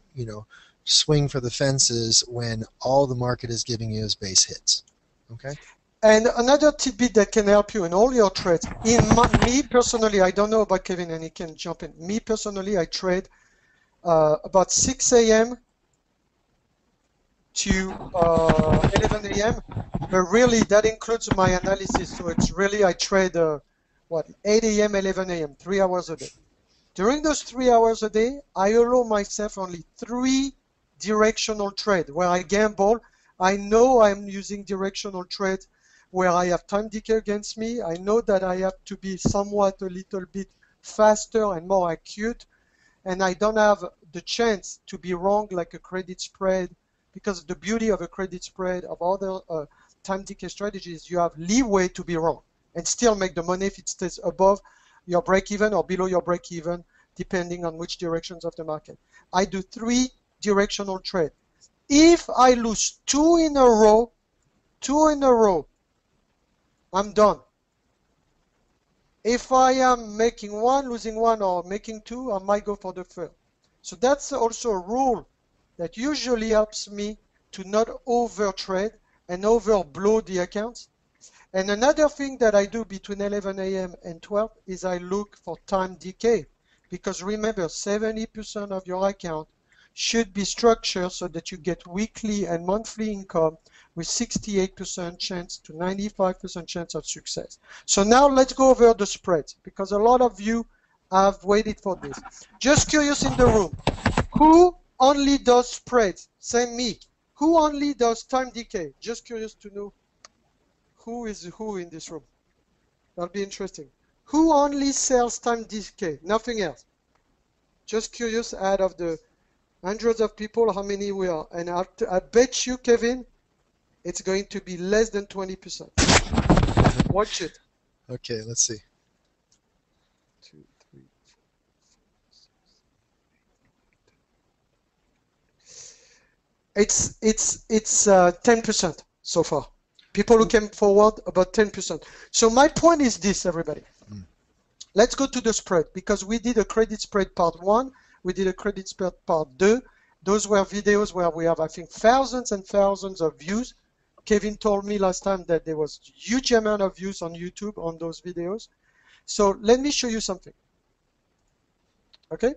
swing for the fences when all the market is giving you is base hits. Okay. And another tidbit that can help you in all your trades. Me personally, I don't know about Kevin, and he can jump in. Me personally, I trade about 6 a.m. to 11 a.m. But really, that includes my analysis. So it's really I trade 8 a.m., 11 a.m., 3 hours a day. During those 3 hours a day, I allow myself only 3 directional trades where I gamble. I know I'm using directional trades where I have time decay against me. I know that I have to be somewhat a little bit faster and more acute, and I don't have the chance to be wrong like a credit spread, because the beauty of a credit spread of other time decay strategies, you have leeway to be wrong and still make the money if it stays above your break even or below your break even, depending on which directions of the market. I do 3 directional trades. If I lose 2 in a row, I'm done. If I am making 1, losing 1, or making 2, I might go for the third. So that's also a rule that usually helps me to not overtrade and overblow the accounts. And another thing that I do between 11 a.m. and 12 is I look for time decay. Because remember, 70% of your account should be structured so that you get weekly and monthly income with 68% chance to 95% chance of success. So now let's go over the spreads, because a lot of you have waited for this. Just curious in the room, who only does spreads? Say me. Who only does time decay? Just curious to know who is who in this room. That'll be interesting. Who only sells time decay? Nothing else. Just curious, out of the hundreds of people, how many we are? And I bet you, Kevin, it's going to be less than 20%. Watch it. Okay, let's see. 2, 3, 4, 5, 6. It's 10% so far. People who came forward, about 10%. So my point is this, everybody. Let's go to the spread, because we did a credit spread part 1. We did a credit spread part 2. Those were videos where we have, I think, thousands and thousands of views. Kevin told me last time that there was a huge amount of views on YouTube on those videos. So let me show you something. Okay?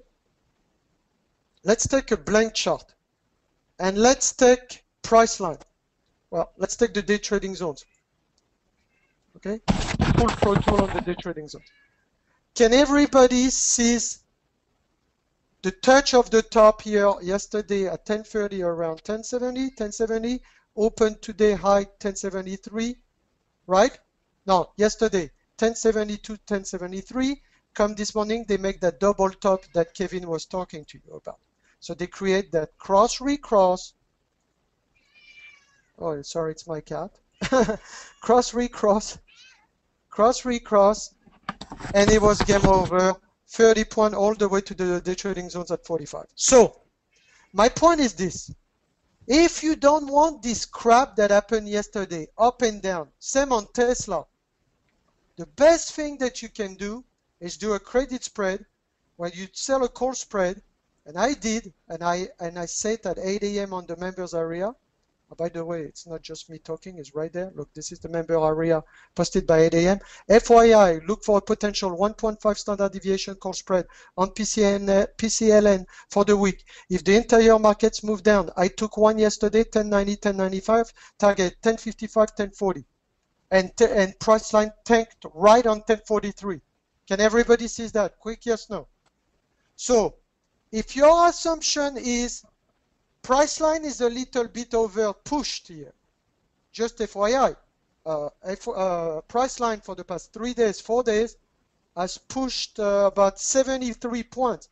Let's take a blank chart. And let's take price line. Well, let's take the day trading zones. Okay? Full throttle on the day trading zones. Can everybody see the touch of the top here yesterday at 10:30 around 1070, open today high 1073, right? No, yesterday 1072, 1073. Come this morning, they make that double top that Kevin was talking to you about. So they create that cross recross. Oh, sorry, it's my cat. Cross recross, cross recross, and it was game over. 30 points all the way to the day trading zones at 45. So my point is this. If you don't want this crap that happened yesterday, up and down, same on Tesla, the best thing that you can do is do a credit spread where you sell a call spread, and I did, and I said at 8 a.m. on the members area. By the way, it's not just me talking, it's right there. Look, this is the member area posted by 8 a.m. FYI, look for a potential 1.5 standard deviation call spread on PCLN for the week. If the entire markets move down, I took one yesterday, 1090, 1095, target 1055, 1040. And price line tanked right on 1043. Can everybody see that? Quick yes, no. So, if your assumption is price line is a little bit over pushed here, just FYI, price line for the past 3 days, 4 days has pushed about 73 points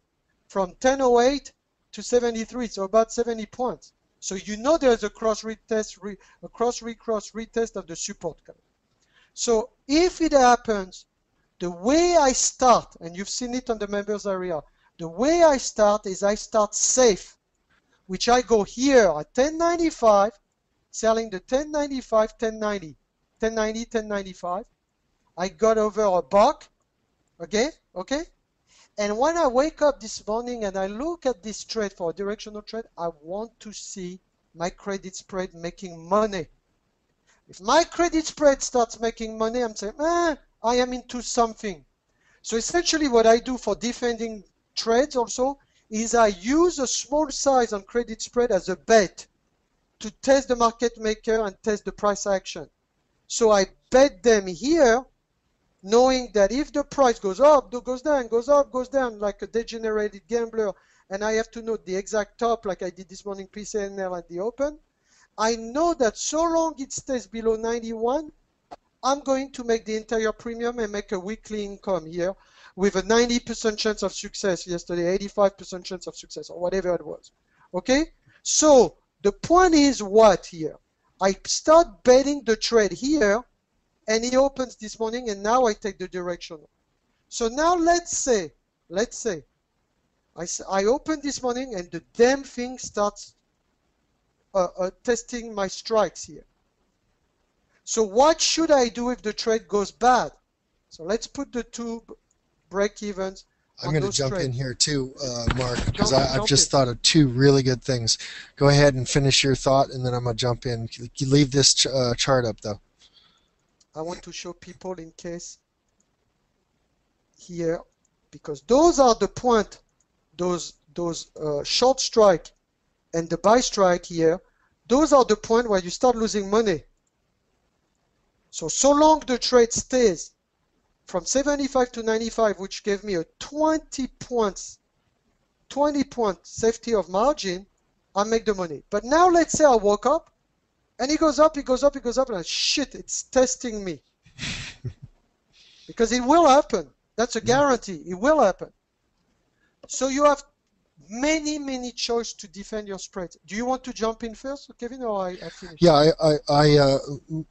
from 1008 to 73, so about 70 points. So you know there's a cross recross retest of the support coming. So if it happens, the way I start, and you've seen it on the members area, the way I start is I start safe, which I go here at 1095, selling the 1095, 1090, 1090, 1095. I got over a buck, okay? And when I wake up this morning and I look at this trade for a directional trade, I want to see my credit spread making money. If my credit spread starts making money, I'm saying, I am into something. So essentially what I do for defending trades also is I use a small size on credit spread as a bet to test the market maker and test the price action. So I bet them here, knowing that if the price goes up, goes down, goes up, goes down, like a degenerated gambler, and I have to note the exact top like I did this morning, PCNL at the open, I know that so long it stays below 91, I'm going to make the entire premium and make a weekly income here with a 90% chance of success yesterday, 85% chance of success, or whatever it was. Okay? So the point is what here? I start betting the trade here, and it opens this morning, and now I take the directional. So now let's say, I open this morning, and the damn thing starts testing my strikes here. So what should I do if the trade goes bad? So let's put the two break-evens. I'm going to jump in here too, Mark, because I've just thought of two really good things. Go ahead and finish your thought, and then I'm going to jump in. You leave this chart up, though. I want to show people in case here, because those are the points, those those short strike and the buy strike here, those are the point where you start losing money. So long the trade stays from 75 to 95, which gave me a 20 point safety of margin, I make the money. But now let's say I woke up and it goes up, it goes up, it goes up, and shit, it's testing me. Because it will happen. That's a guarantee. It will happen. So you have many choices to defend your spreads. Do you want to jump in first, Kevin, or I finish? Yeah,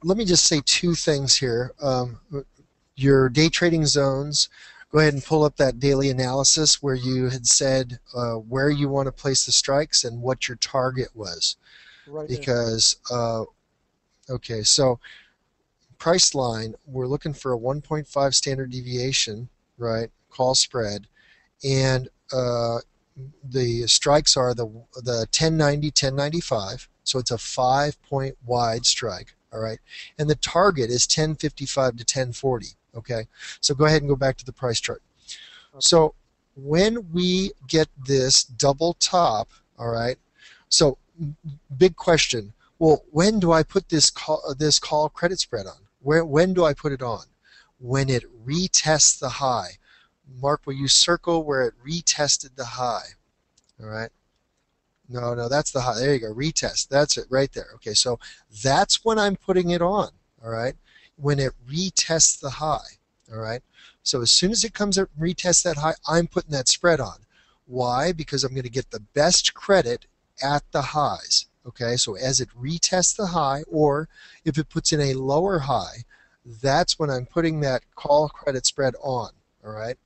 let me just say two things here. Your day trading zones, go ahead and pull up that daily analysis where you had said where you want to place the strikes and what your target was. Right. Because, okay, so price line, we're looking for a 1.5 standard deviation, right, call spread, and the strikes are the 1090, 1095, so it's a 5-point wide strike, all right, and the target is 1055 to 1040, okay? So go ahead and go back to the price chart. Okay. So when we get this double top, all right, so big question, well, when do I put this call credit spread on? When do I put it on? When it retests the high. Mark, will you circle where it retested the high? All right. No, that's the high. There you go. Retest. That's it right there. Okay, so that's when I'm putting it on. All right. When it retests the high. All right. So as soon as it comes up, retests that high, I'm putting that spread on. Why? Because I'm going to get the best credit at the highs. Okay, so as it retests the high, or if it puts in a lower high, that's when I'm putting that call credit spread on. All right.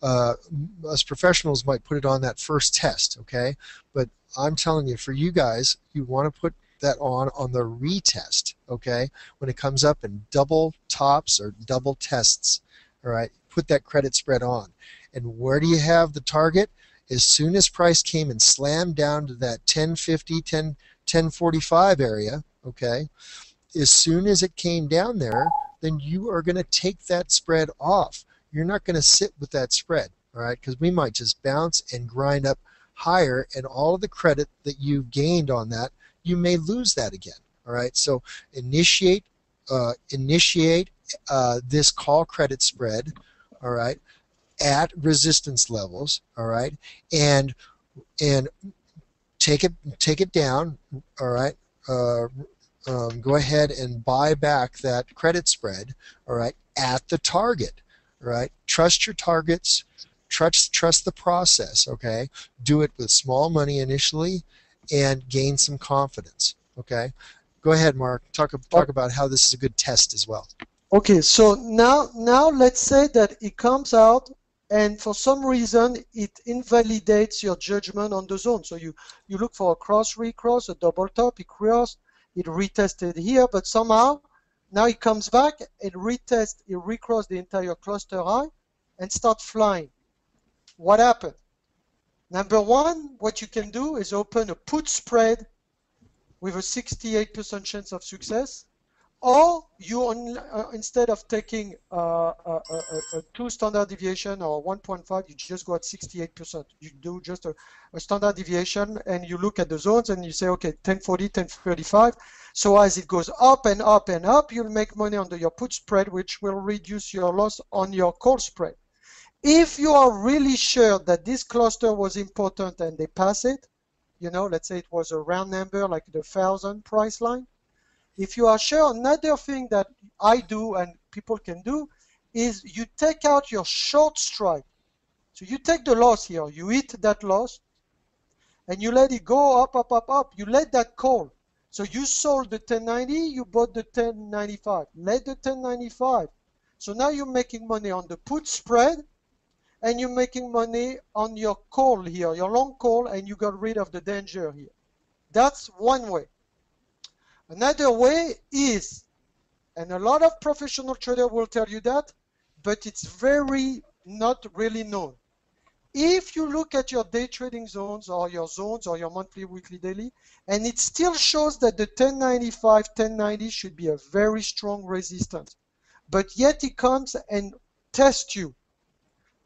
Us professionals might put it on that first test, okay? But I'm telling you, for you guys, you want to put that on the retest, okay? When it comes up in double tops or double tests, all right? Put that credit spread on. And where do you have the target? As soon as price came and slammed down to that 1050, 1045 area, okay? As soon as it came down there, then you are going to take that spread off. You're not going to sit with that spread, all right? Because we might just bounce and grind up higher, and all of the credit that you've gained on that, you may lose that again, all right? So initiate this call credit spread, all right, at resistance levels, all right, and take it down, all right. Go ahead and buy back that credit spread, all right, at the target. Right? Trust your targets, trust the process, okay? Do it with small money initially and gain some confidence, okay? Go ahead, Mark. Talk about how this is a good test as well. Okay, so now let's say that it comes out and for some reason it invalidates your judgment on the zone. So you look for a cross, recross, a double top, it crossed, it retested here, but somehow now it comes back, it retests, it recrossed the entire cluster high and start flying. What happened? Number one, what you can do is open a put spread with a 68% chance of success, or you instead of taking a 2 standard deviation or 1.5, you just go at 68%. You do just a standard deviation and you look at the zones and you say, okay, 1040, 1035. So as it goes up and up and up, you'll make money under your put spread, which will reduce your loss on your call spread. If you are really sure that this cluster was important and they pass it, you know, let's say it was a round number like the 1,000 price line. If you are sure, another thing that I do and people can do is you take out your short strike. So you take the loss here, you hit that loss, and you let it go up, up, up, up. You let that call. So you sold the 1090, you bought the 1095. Let the 1095. So now you're making money on the put spread, and you're making money on your call here, your long call, and you got rid of the danger here. That's one way. Another way is, and a lot of professional traders will tell you that, but it's very not really known. If you look at your day trading zones or your monthly, weekly, daily, and it still shows that the 1095, 1090 should be a very strong resistance, but yet it comes and tests you.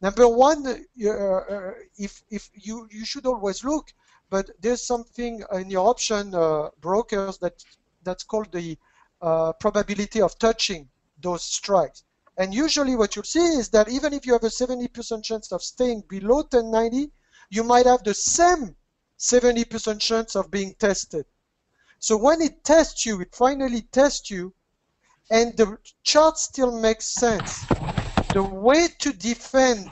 Number one, if you should always look, but there's something in your option brokers that's called the probability of touching those strikes. And usually what you'll see is that even if you have a 70% chance of staying below 1090, you might have the same 70% chance of being tested. So when it tests you, it finally tests you, and the chart still makes sense. The way to defend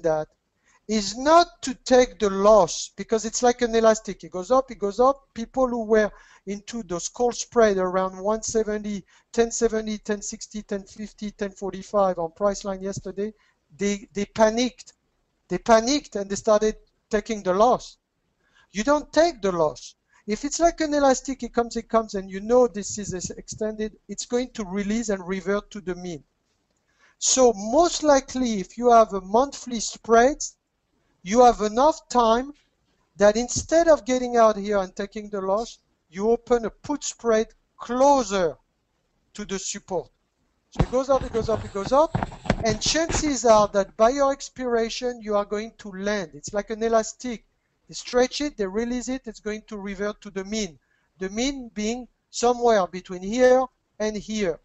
that is not to take the loss, because it's like an elastic. It goes up, it goes up. People who were into those call spread around 170, 1070, 1060, 1050, 1045 on Priceline yesterday, they panicked. They panicked and they started taking the loss. You don't take the loss. If it's like an elastic, it comes, and you know this is extended, it's going to release and revert to the mean. So most likely, if you have a monthly spread, you have enough time that instead of getting out here and taking the loss, you open a put spread closer to the support. So it goes up, it goes up, it goes up, and chances are that by your expiration, you are going to land. It's like an elastic. They stretch it, they release it, it's going to revert to the mean. The mean being somewhere between here and here.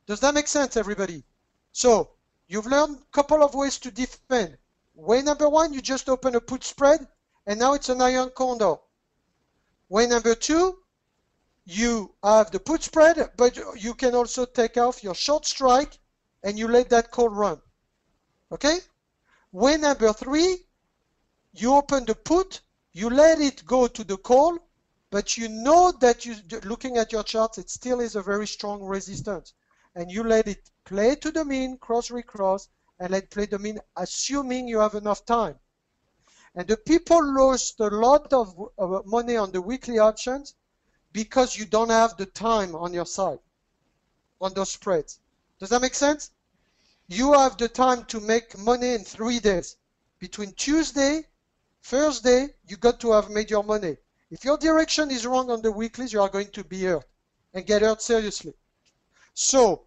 Does that make sense, everybody? So you've learned a couple of ways to defend. Way number one, you just open a put spread, and now it's an iron condor. Way number two, you have the put spread, but you can also take off your short strike, and you let that call run. Okay? Way number three, you open the put, you let it go to the call, but you know that looking at your charts, it still is a very strong resistance. And you let it play to the mean, cross, recross, and let it play the mean, assuming you have enough time. And the people lost a lot of money on the weekly options because you don't have the time on your side, on those spreads. Does that make sense? You have the time to make money in 3 days. Between Tuesday, Thursday, you got to have made your money. If your direction is wrong on the weeklies, you are going to be hurt and get hurt seriously. So,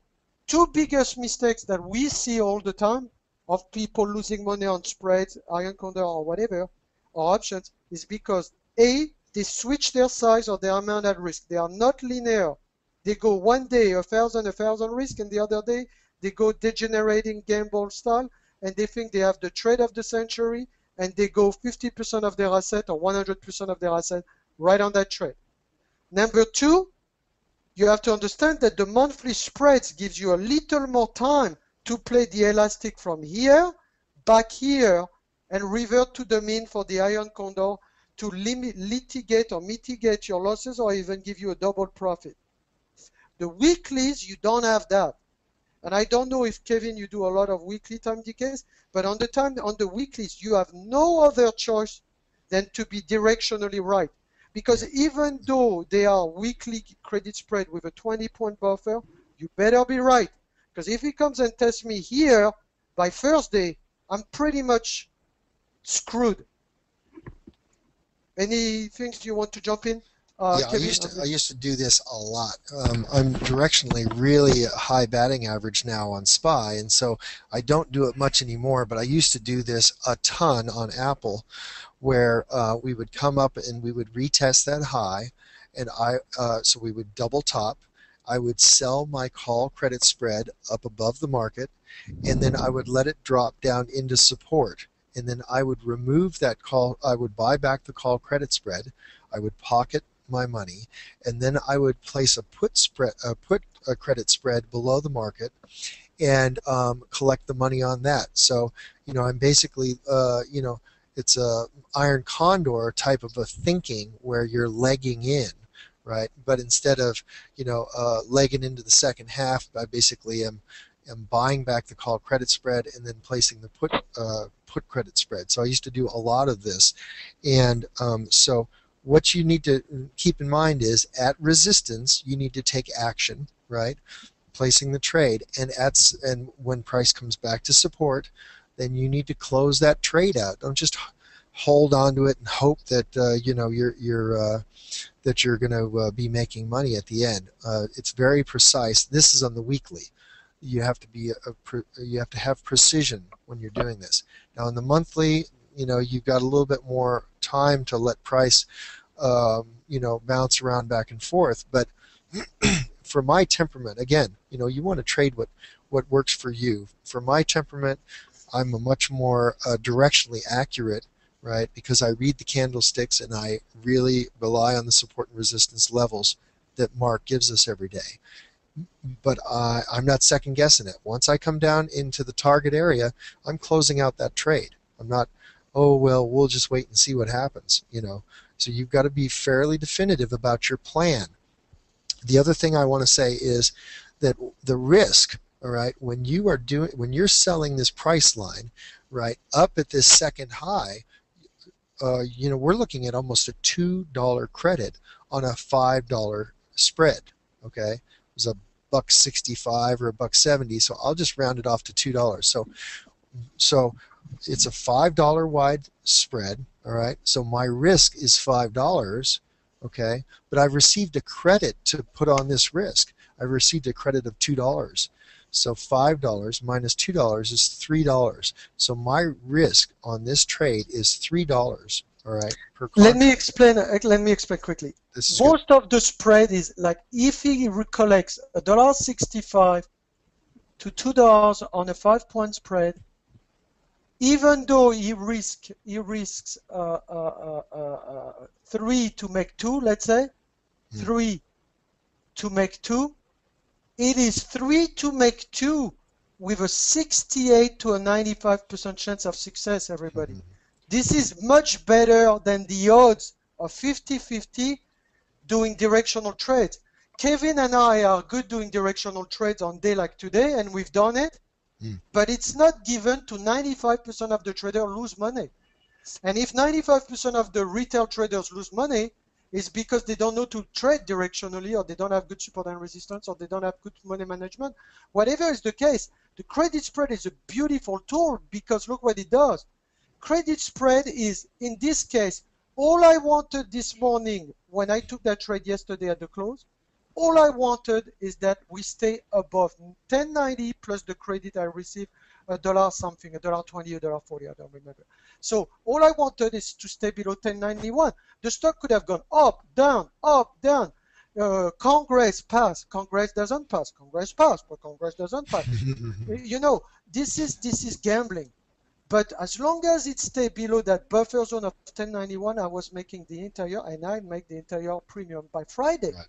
two biggest mistakes that we see all the time of people losing money on spreads, iron condor or whatever, or options, is because A, they switch their size or their amount at risk. They are not linear. They go one day 1,000 risk, and the other day they go degenerating gamble style, and they think they have the trade of the century, and they go 50% of their asset or 100% of their asset right on that trade. Number two, you have to understand that the monthly spreads gives you a little more time to play the elastic from here, back here, and revert to the mean for the iron condor to litigate or mitigate your losses, or even give you a double profit. The weeklies, you don't have that. And I don't know if, Kevin, you do a lot of weekly time decays, but on the weeklies, you have no other choice than to be directionally right. Because even though they are weekly credit spread with a 20-point buffer, you better be right. Because if he comes and tests me here by Thursday, I'm pretty much screwed. Any things you want to jump in? Yeah, Kevin, I used to do this a lot. I'm directionally really high batting average now on SPY, and so I don't do it much anymore, but I used to do this a ton on Apple, where we would come up and we would retest that high, and so we would double top. I would sell my call credit spread up above the market, and then I would let it drop down into support, and then I would remove that call. I would buy back the call credit spread. I would pocket my money, and then I would place a put credit spread below the market, and collect the money on that. So I'm basically it's a iron condor type of a thinking where you're legging in, right? But instead of legging into the second half, I basically am buying back the call credit spread and then placing the put credit spread. So I used to do a lot of this, and so what you need to keep in mind is at resistance you need to take action, right? Placing the trade, and when price comes back to support, then you need to close that trade out. Don't just hold on to it and hope that you're going to be making money at the end. It's very precise. This is on the weekly. you have to be you have to have precision when you're doing this. Now in the monthly, you've got a little bit more time to let price bounce around back and forth. But for my temperament, again, you want to trade what works for you. For my temperament, I'm a much more directionally accurate, right? Because I read the candlesticks and I really rely on the support and resistance levels that Marc gives us every day. But I'm not second guessing it. Once I come down into the target area, I'm closing out that trade. I'm not, oh, well, we'll just wait and see what happens, So you've got to be fairly definitive about your plan. The other thing I want to say is that the risk, all right, when you're selling this price line, right, up at this second high, we're looking at almost a $2 credit on a $5 spread. Okay, it was $1.65 or $1.70, so I'll just round it off to $2. So it's a $5 wide spread. All right, so my risk is $5. Okay, but I've received a credit to put on this risk. I've received a credit of $2. So $5 minus $2 is $3. So my risk on this trade is $3. All right, per contract. Let me explain quickly. This Most of the spread is like if he recollects $1.65 to $2 on a 5-point spread, even though he risks 3 to make 2, let's say, 3 to make 2, it is 3 to make 2 with a 68 to a 95% chance of success, everybody. This is much better than the odds of 50-50 doing directional trades. Kevin and I are good doing directional trades on day like today, and we've done it, but it's not given to 95% of the traders lose money. And if 95% of the retail traders lose money, it's because they don't know to trade directionally, or they don't have good support and resistance, or they don't have good money management. Whatever is the case, the credit spread is a beautiful tool because look what it does. Credit spread is, in this case, all I wanted this morning when I took that trade yesterday at the close, all I wanted is that we stay above 1090 plus the credit I received, $1 something, $1.20, $1.40, I don't remember. So all I wanted is to stay below 1091. The stock could have gone up, down, Congress passed, Congress doesn't pass, Congress passed, but Congress doesn't pass. This is gambling. But as long as it stayed below that buffer zone of 1091, I was making the entire, and I make the entire premium by Friday. Right.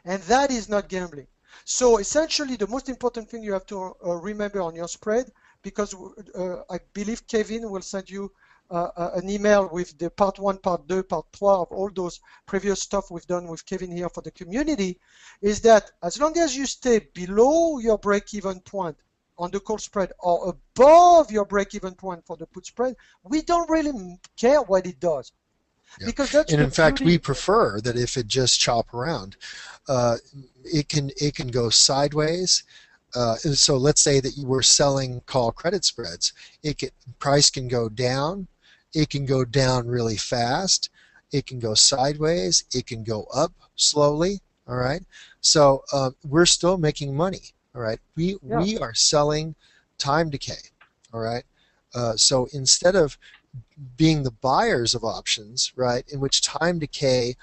And that is not gambling. So essentially, the most important thing you have to remember on your spread, because I believe Kevin will send you an email with the part 1, part 2, part 3 of all those previous stuff we've done with Kevin here for the community, is that as long as you stay below your break-even point on the call spread or above your break-even point for the put spread, we don't really care what it does. Yeah. Because that's and in fact, we prefer that if it just chop around, it can go sideways. So let's say that you were selling call credit spreads. Price can go down. It can go down really fast. It can go sideways. It can go up slowly. All right. So we're still making money. All right. We are selling time decay. All right. So instead of being the buyers of options, right, in which time decay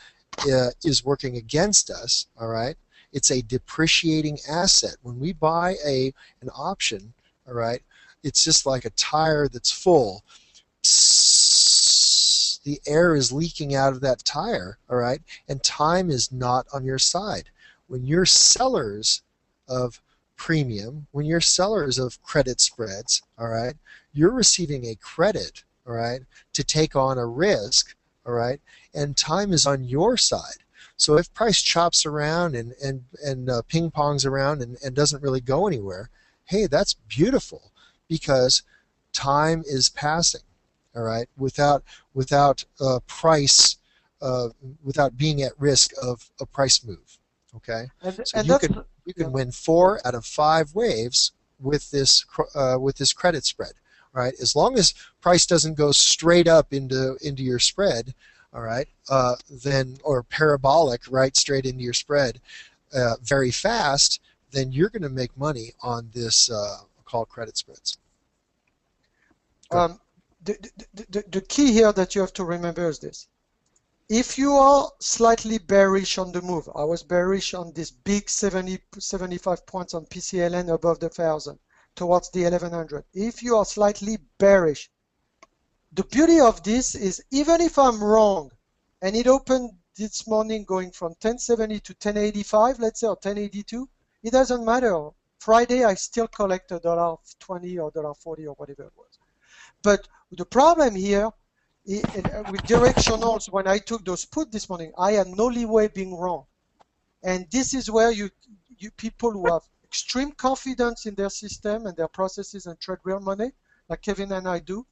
is working against us, all right, it's a depreciating asset. When we buy an option, all right, it's just like a tire that's full. The air is leaking out of that tire, all right, and time is not on your side. When you're sellers of premium, when you're sellers of credit spreads, all right, you're receiving a credit, all right, to take on a risk, all right, and time is on your side. So if price chops around and ping-pongs around and doesn't really go anywhere, hey, that's beautiful because time is passing, all right, without price, without being at risk of a price move, okay? So you can win 4 out of 5 waves with this credit spread. Right, as long as price doesn't go straight up into your spread, all right, then or parabolic, right, straight into your spread, very fast, then you're going to make money on this call credit spreads. The key here that you have to remember is this. If you are slightly bearish on the move, I was bearish on this big 75 points on PCLN above the 1,000 towards the 1100. If you are slightly bearish, the beauty of this is even if I'm wrong and it opened this morning going from 1070 to 1085, let's say, or 1082, it doesn't matter. Friday, I still collect $1.20 or $1.40 or whatever it was. But the problem here with directionals, when I took those put this morning, I had no leeway being wrong. And this is where you people who have extreme confidence in their system and their processes and trade real money, like Kevin and I do,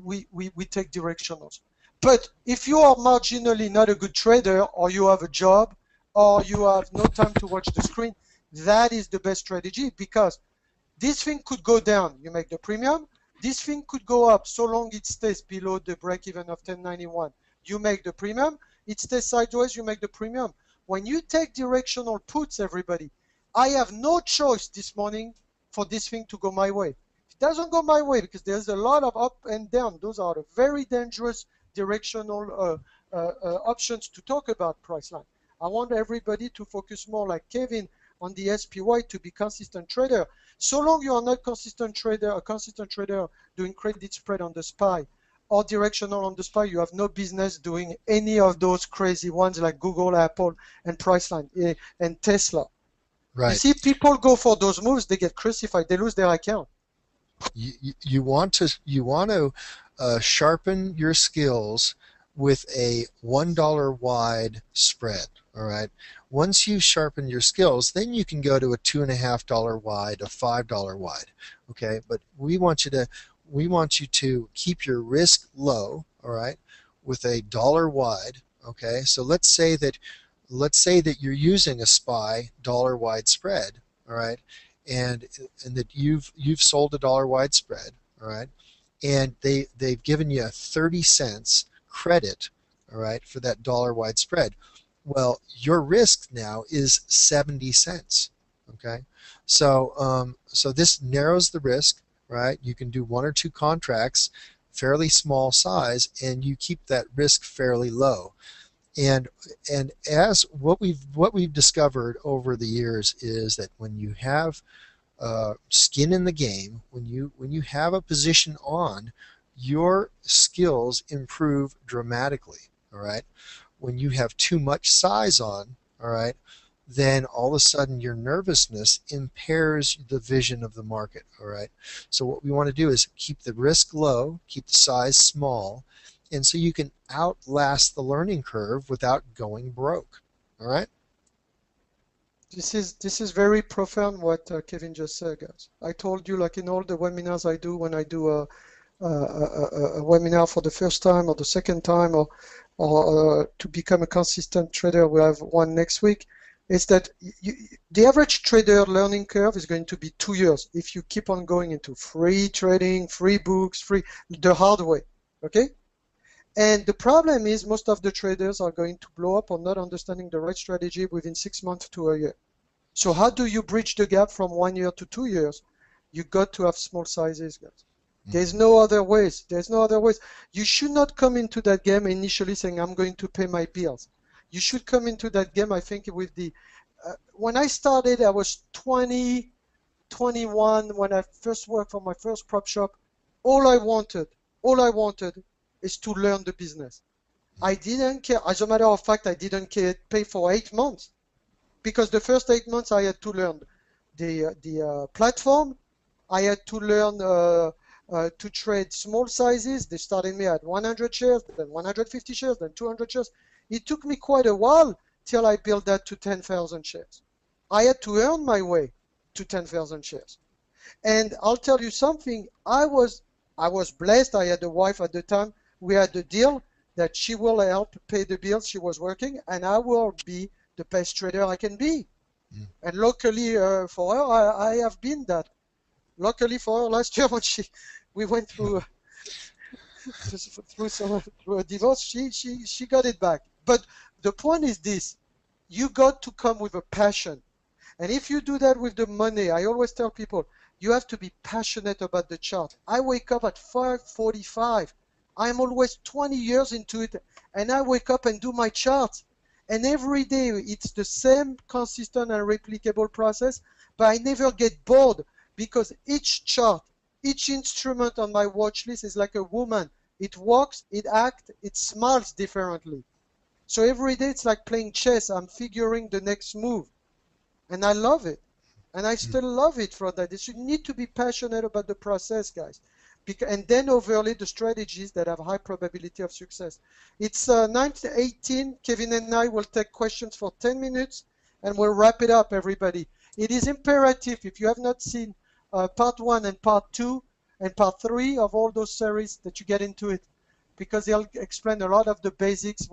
we take directionals. But if you are marginally not a good trader, or you have a job, or you have no time to watch the screen, that is the best strategy, because this thing could go down. You make the premium. This thing could go up so long it stays below the break-even of 1091. You make the premium. It stays sideways. You make the premium. When you take directional puts, everybody, I have no choice this morning for this thing to go my way. It doesn't go my way because there's a lot of up and down. Those are the very dangerous directional options to talk about price line. I want everybody to focus more like Kevin on the SPY to be consistent trader. So long you are not a consistent trader doing credit spread on the SPY or directional on the SPY, you have no business doing any of those crazy ones like Google, Apple, and Priceline and Tesla. Right. You see people go for those moves, they get crucified, they lose their account. You want to sharpen your skills with a $1 wide spread. All right. Once you sharpen your skills, then you can go to a $2.50 wide, a $5 wide. Okay. But we want you to keep your risk low. All right, with a dollar wide. Okay. So let's say that you're using a SPY dollar wide spread. All right, and that you've sold a dollar wide spread. All right, and they've given you a 30 cents credit. All right, for that dollar wide spread. Well, your risk now is 70 cents. Okay, so this narrows the risk, right? You can do one or two contracts, fairly small size, and you keep that risk fairly low. And as what we've discovered over the years is that when you have skin in the game, when you have a position on, your skills improve dramatically. All right. When you have too much size on, all right, then all of a sudden your nervousness impairs the vision of the market. All right. So what we want to do is keep the risk low, keep the size small, and so you can outlast the learning curve without going broke. All right. This is very profound what Kevin just said, guys. I told you, like in all the webinars I do, when I do a webinar for the first time or the second time, or to become a consistent trader, we have one next week, is that the average trader learning curve is going to be 2 years if you keep on going into free trading, free books, the hard way, okay? And the problem is most of the traders are going to blow up on not understanding the right strategy within 6 months to a year. So how do you bridge the gap from 1 year to 2 years? You got to have small sizes, guys. There's no other ways. There's no other ways. You should not come into that game initially saying, I'm going to pay my bills. You should come into that game, I think, with the... when I started, I was 20, 21. When I first worked for my first prop shop, all I wanted is to learn the business. I didn't care. As a matter of fact, I didn't pay for 8 months. Because the first 8 months, I had to learn the platform. I had to learn... to trade small sizes. They started me at 100 shares, then 150 shares, then 200 shares. It took me quite a while till I built that to 10,000 shares. I had to earn my way to 10,000 shares. And I'll tell you something, I was blessed. I had a wife at the time. We had the deal that she will help pay the bills. She was working, and I will be the best trader I can be. And luckily for her, I have been that. Luckily for her, last year when we went through through a divorce, she got it back. But the point is this: you got to come with a passion, And if you do that with the money, I always tell people, you have to be passionate about the chart. I wake up at 5:45. I'm always 20 years into it, and I wake up and do my charts. And every day it's the same consistent and replicable process, but I never get bored because each chart, each instrument on my watch list is like a woman. It walks, it acts, it smiles differently. So every day it's like playing chess. I'm figuring the next move. And I love it. And I still love it for that. You need to be passionate about the process, guys. And then overlay the strategies that have high probability of success. It's 9:18. Kevin and I will take questions for 10 minutes, and we'll wrap it up, everybody. It is imperative, if you have not seen part 1 and part 2 and part 3 of all those series, that you get into it, because they'll explain a lot of the basics.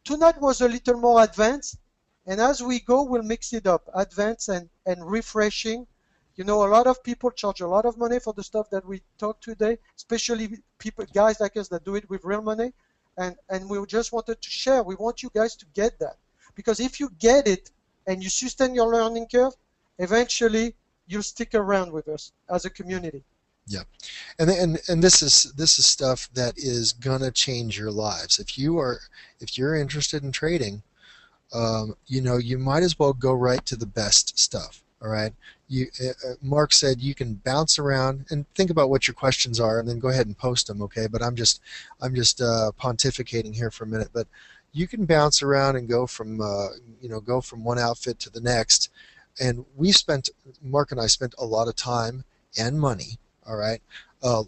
Tonight was a little more advanced, and as we go, we'll mix it up, advanced and refreshing. You know, a lot of people charge a lot of money for the stuff that we talked today, especially people, guys like us that do it with real money, and we just wanted to share. We want you guys to get that, because if you get it and you sustain your learning curve, eventually you'll stick around with us as a community. Yeah, and this is stuff that is gonna change your lives. If you're interested in trading, you know, you might as well go right to the best stuff. All right. Mark said you can bounce around and think about what your questions are, and then go ahead and post them. Okay. But I'm just pontificating here for a minute. But you can bounce around and go from one outfit to the next. And Mark and I spent a lot of time and money, all right,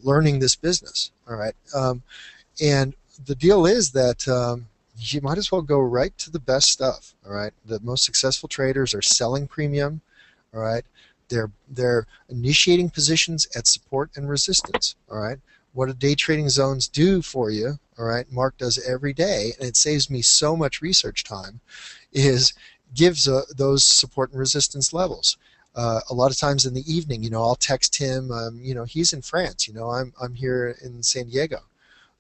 learning this business. All right. And the deal is that you might as well go right to the best stuff. All right. The most successful traders are selling premium. All right. They're initiating positions at support and resistance. All right. What do day trading zones do for you? All right. Mark does every day, and it saves me so much research time, is gives those support and resistance levels. A lot of times in the evening, you know, I'll text him. You know, he's in France. You know, I'm here in San Diego.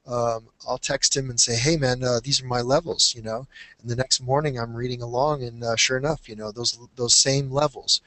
I'll text him and say, hey man, these are my levels, you know, and the next morning I'm reading along, and sure enough, you know, those same levels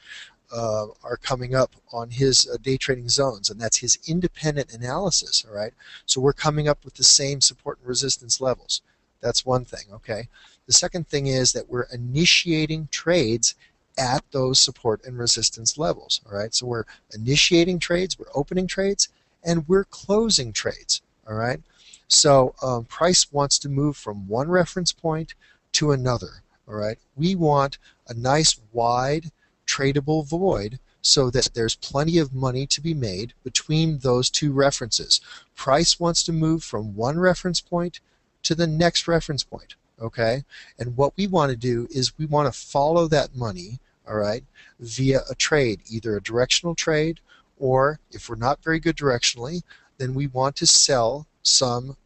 are coming up on his day trading zones, and that's his independent analysis. All right, so we're coming up with the same support and resistance levels. That's one thing. Okay, the second thing is that we're initiating trades at those support and resistance levels. All right, so we're initiating trades, we're opening trades, and we're closing trades. All right. So price wants to move from one reference point to another. All right, we want a nice wide tradable void so that there's plenty of money to be made between those two references. Price wants to move from one reference point to the next reference point. Okay, and what we want to do is we want to follow that money, all right, via a trade, either a directional trade, or if we're not very good directionally, then we want to sell some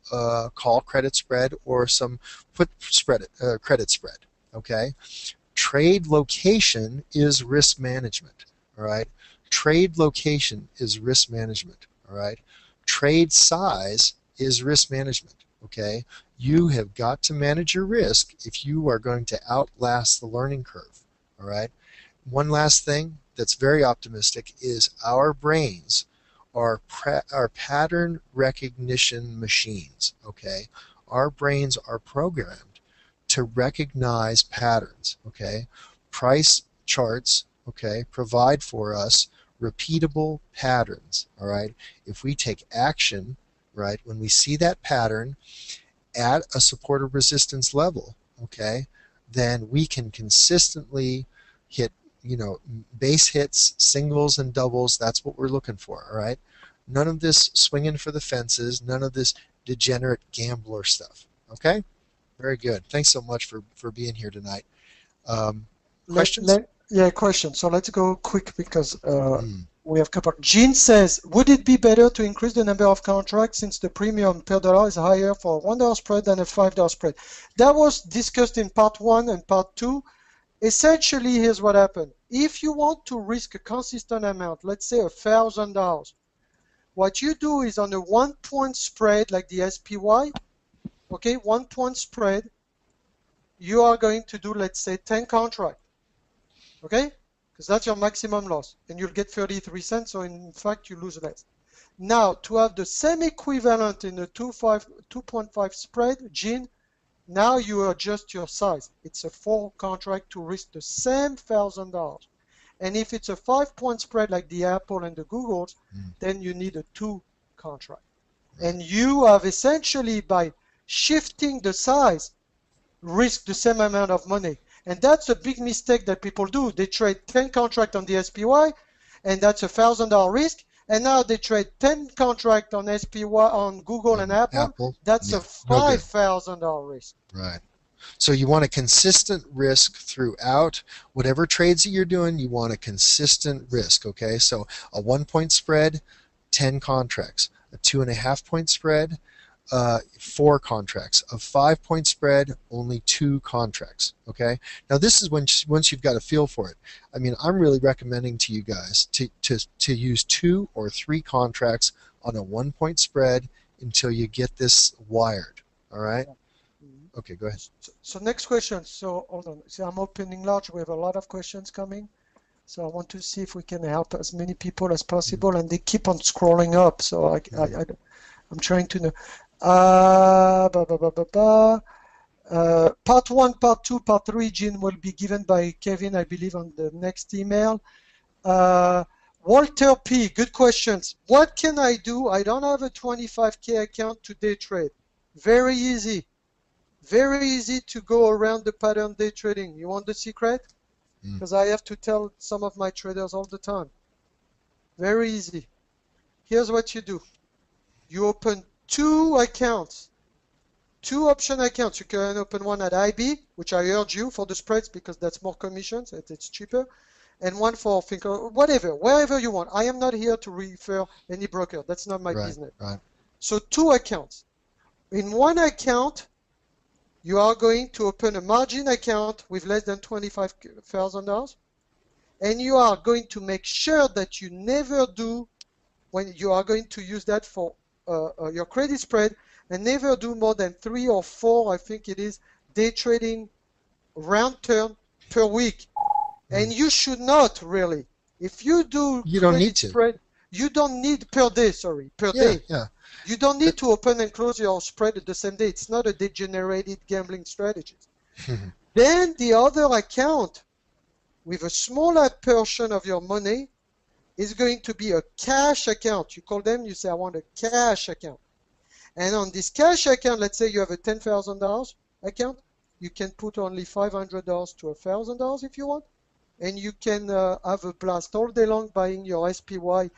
call credit spread or some put spread credit spread. Okay, trade location is risk management. All right, trade location is risk management. All right, trade size is risk management. Okay, you have got to manage your risk if you are going to outlast the learning curve. All right, one last thing that's very optimistic is our brains are pattern recognition machines. Okay, our brains are programmed to recognize patterns. Okay, price charts, okay, provide for us repeatable patterns. All right, if we take action, right, when we see that pattern at a support or resistance level, okay, then we can consistently hit, you know, base hits, singles and doubles. That's what we're looking for. All right, none of this swinging for the fences, none of this degenerate gambler stuff. Okay, very good. Thanks so much for being here tonight. Questions? Yeah, questions. So let's go quick because we have a couple. Jean says, would it be better to increase the number of contracts since the premium per dollar is higher for a $1 spread than a $5 spread? That was discussed in part 1 and part 2. Essentially, here's what happened. If you want to risk a consistent amount, let's say $1,000, what you do is on a 1-point spread like the SPY, okay, 1-point spread, you are going to do, let's say, 10 contracts, okay? because that's your maximum loss, and you'll get 33 cents, so in fact you lose less. Now, to have the same equivalent in a 2.5 spread, Gene, now you adjust your size. It's a 4 contract to risk the same $1,000. And if it's a 5-point spread like the Apple and the Googles, then you need a 2 contract. And you have essentially, by shifting the size, risk the same amount of money. And that's a big mistake that people do. They trade 10 contracts on the SPY, and that's a $1,000 risk. And now they trade 10 contracts on SPY, on Google and Apple. That's a $5,000 risk. Right. So you want a consistent risk throughout whatever trades that you're doing. You want a consistent risk. Okay. So a 1-point spread, 10 contracts. A 2.5-point spread, 4 contracts. A 5-point spread, only 2 contracts. Okay. Now this is once you've got a feel for it. I mean, I'm really recommending to you guys to use 2 or 3 contracts on a 1-point spread until you get this wired. All right. Okay, go ahead. So next question. So hold on. See, I'm opening large. We have a lot of questions coming. So I want to see if we can help as many people as possible, and they keep on scrolling up. So I'm trying to know. Part 1, Part 2, Part 3, Gene, will be given by Kevin, I believe, on the next email. Walter P., good questions. What can I do? I don't have a 25K account to day trade. Very easy. Very easy to go around the pattern day trading. You want the secret? Because I have to tell some of my traders all the time. Very easy. Here's what you do. You open 2 accounts, 2 option accounts. You can open one at IB, which I urge you for the spreads because that's more commissions, it's cheaper, and one for whatever, wherever you want. I am not here to refer any broker. That's not my business. Right. So 2 accounts. In one account, you are going to open a margin account with less than $25,000, and you are going to make sure that you never do, when you are going to use that for your credit spread, and never do more than 3 or 4, I think it is, day trading round turn per week. And you should not really. If you do you don't need to. Spread, you don't need per day, per day. Yeah. You don't need to open and close your spread at the same day. It's not a degenerated gambling strategy. Then the other account, with a smaller portion of your money, is going to be a cash account. You call them, you say, I want a cash account. And on this cash account, let's say you have a $10,000 account, you can put only $500 to $1,000 if you want. And you can have a blast all day long buying your SPY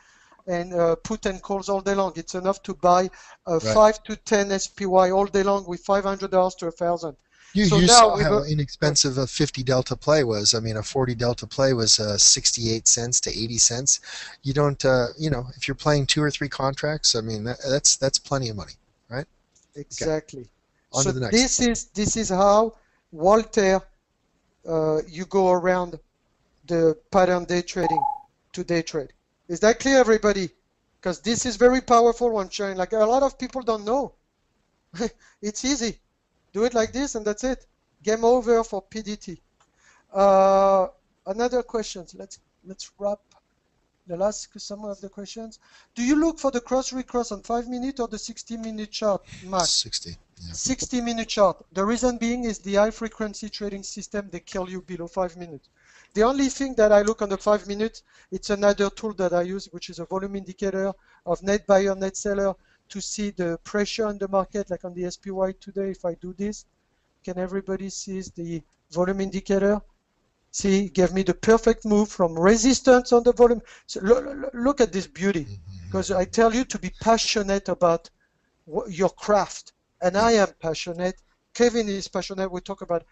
and put and calls all day long. It's enough to buy 5 to 10 SPY all day long with $500 to $1,000. You saw how inexpensive a 50 delta play was. I mean, a 40 delta play was 68 cents to 80 cents. You don't, if you're playing 2 or 3 contracts, I mean, that's plenty of money, right? Exactly. Okay. On so to the next. This is how, Walter, you go around the pattern day trading to day trade. Is that clear, everybody? Because this is very powerful when sharing. Like, a lot of people don't know. It's easy. Do it like this, and that's it. Game over for PDT. Another question. Let's wrap the last some of the questions. Do you look for the cross-recross on 5-minute or the 60-minute chart, Marc? 60. Yeah. 60-minute chart. The reason being is the high-frequency trading system, they kill you below 5 minutes. The only thing that I look on the 5 minutes, it's another tool that I use, which is a volume indicator of net buyer, net seller, to see the pressure on the market, like on the SPY today. If I do this, can everybody see the volume indicator? See, it gave me the perfect move from resistance on the volume. So look at this beauty, because I tell you to be passionate about your craft, and I am passionate. Kevin is passionate. We talk about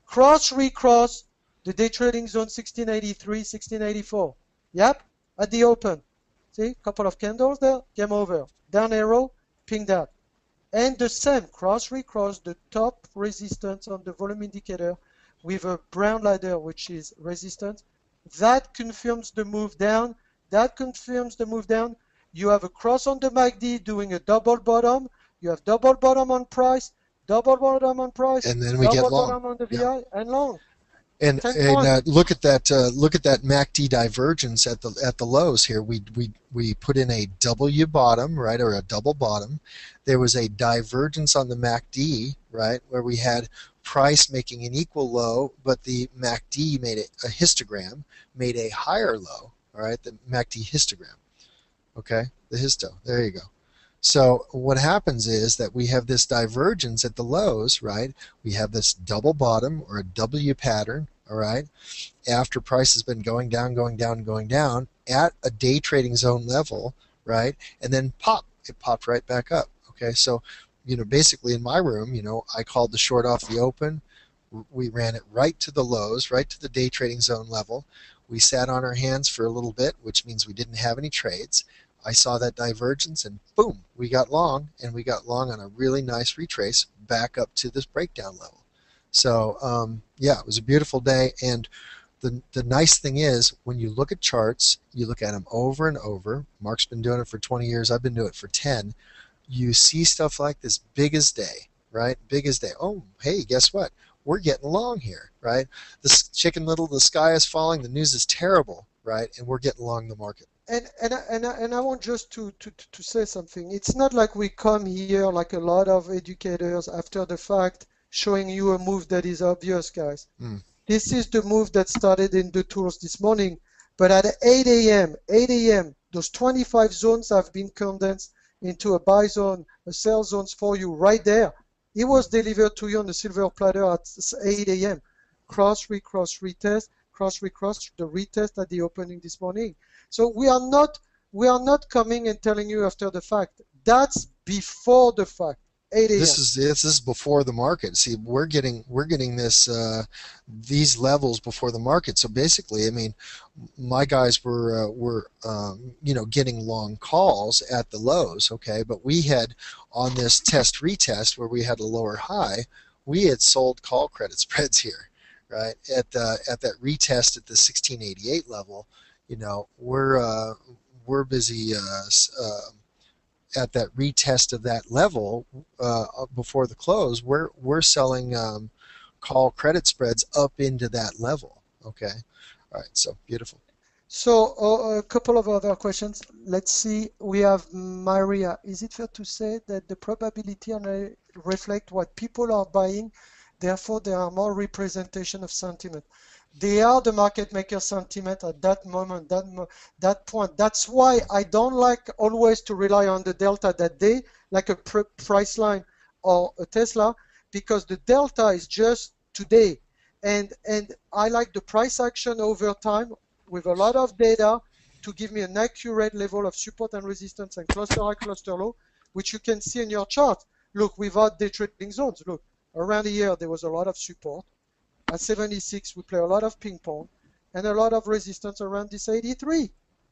cross, recross, the day trading zone 1683, 1684. Yep, at the open. See, couple of candles there, game over. Down arrow, ping that. And the same, cross, recross, the top resistance on the volume indicator with a brown ladder, which is resistance. That confirms the move down. That confirms the move down. You have a cross on the MACD doing a double bottom. You have double bottom on price, double bottom on price, and then we get long. Double bottom on the VI, and long. And 10 points. look at that MACD divergence at the lows here. We put in a W bottom, right, or a double bottom. There was a divergence on the MACD, right, where we had price making an equal low, but the MACD made a histogram, made a higher low. All right, the MACD histogram. Okay, the histo. There you go. So what happens is that we have this divergence at the lows, right? We have this double bottom or a W pattern, all right, after price has been going down, going down, going down at a day trading zone level, right? And then it popped right back up. Okay, so basically in my room, I called the short off the open. We ran it right to the lows, right to the day trading zone level. We sat on our hands for a little bit, which means we didn't have any trades. I saw that divergence and boom, we got long, and we got long on a really nice retrace back up to this breakdown level. So yeah, it was a beautiful day. And the nice thing is when you look at charts, you look at them over and over. Mark's been doing it for 20 years. I've been doing it for 10. You see stuff like this, big as day, right? Big as day. Oh, hey, guess what? We're getting long here, right? This Chicken Little, the sky is falling, the news is terrible, right? And we're getting long the market. And I want just to say something. It's not like we come here like a lot of educators after the fact showing you a move that is obvious, guys. This is the move that started in the tools this morning. But at 8 a.m., those 25 zones have been condensed into a buy zone, a sell zones for you right there. It was delivered to you on the silver platter at 8 a.m. Cross, retest, cross, the retest at the opening this morning. So we are not coming and telling you after the fact. That's before the fact. 8 a.m. This is before the market. See, we're getting this these levels before the market. So basically, I mean, my guys were getting long calls at the lows. Okay, but we had on this test retest where we had a lower high, we had sold call credit spreads here, right? At that retest at the 1688 level, we're busy. At that retest of that level before the close, we're selling call credit spreads up into that level. Okay, all right, so beautiful. So a couple of other questions. Let's see. We have Maria. Is it fair to say that the probability reflect what people are buying? Therefore, there are more representation of sentiment. They are the market maker sentiment at that moment, that point. That's why I don't like always to rely on the delta that day, like a price line or a Tesla, because the delta is just today. And I like the price action over time with a lot of data to give me an accurate level of support and resistance and cluster high, cluster low, which you can see in your chart. Look, without day trading zones, look, around here there was a lot of support. At 76, we play a lot of ping pong and a lot of resistance around this 83.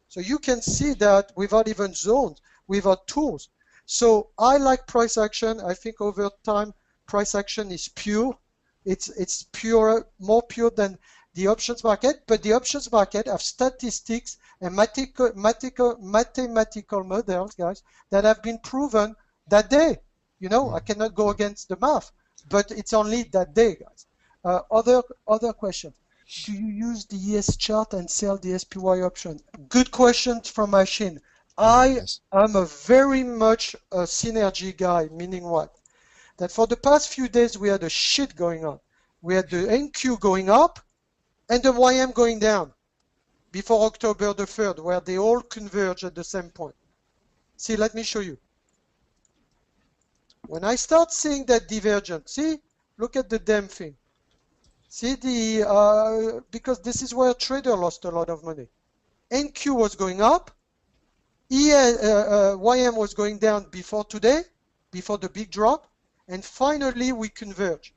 So you can see that without even zones, without tools. So I like price action. I think over time, price action is pure. It's pure, more pure than the options market, but the options market have statistics and mathematical models, guys, that have been proven that day. I cannot go against the math, but it's only that day, guys. Other question. Do you use the ES chart and sell the SPY option? Good question from Machine. I am a very much a synergy guy, meaning what? That for the past few days we had a shit going on. We had the NQ going up and the YM going down before October the 3rd, where they all converge at the same point. See, let me show you. When I start seeing that divergence, see, look at the damn thing. See because this is where a trader lost a lot of money. NQ was going up, YM was going down before today, before the big drop, and finally we converge.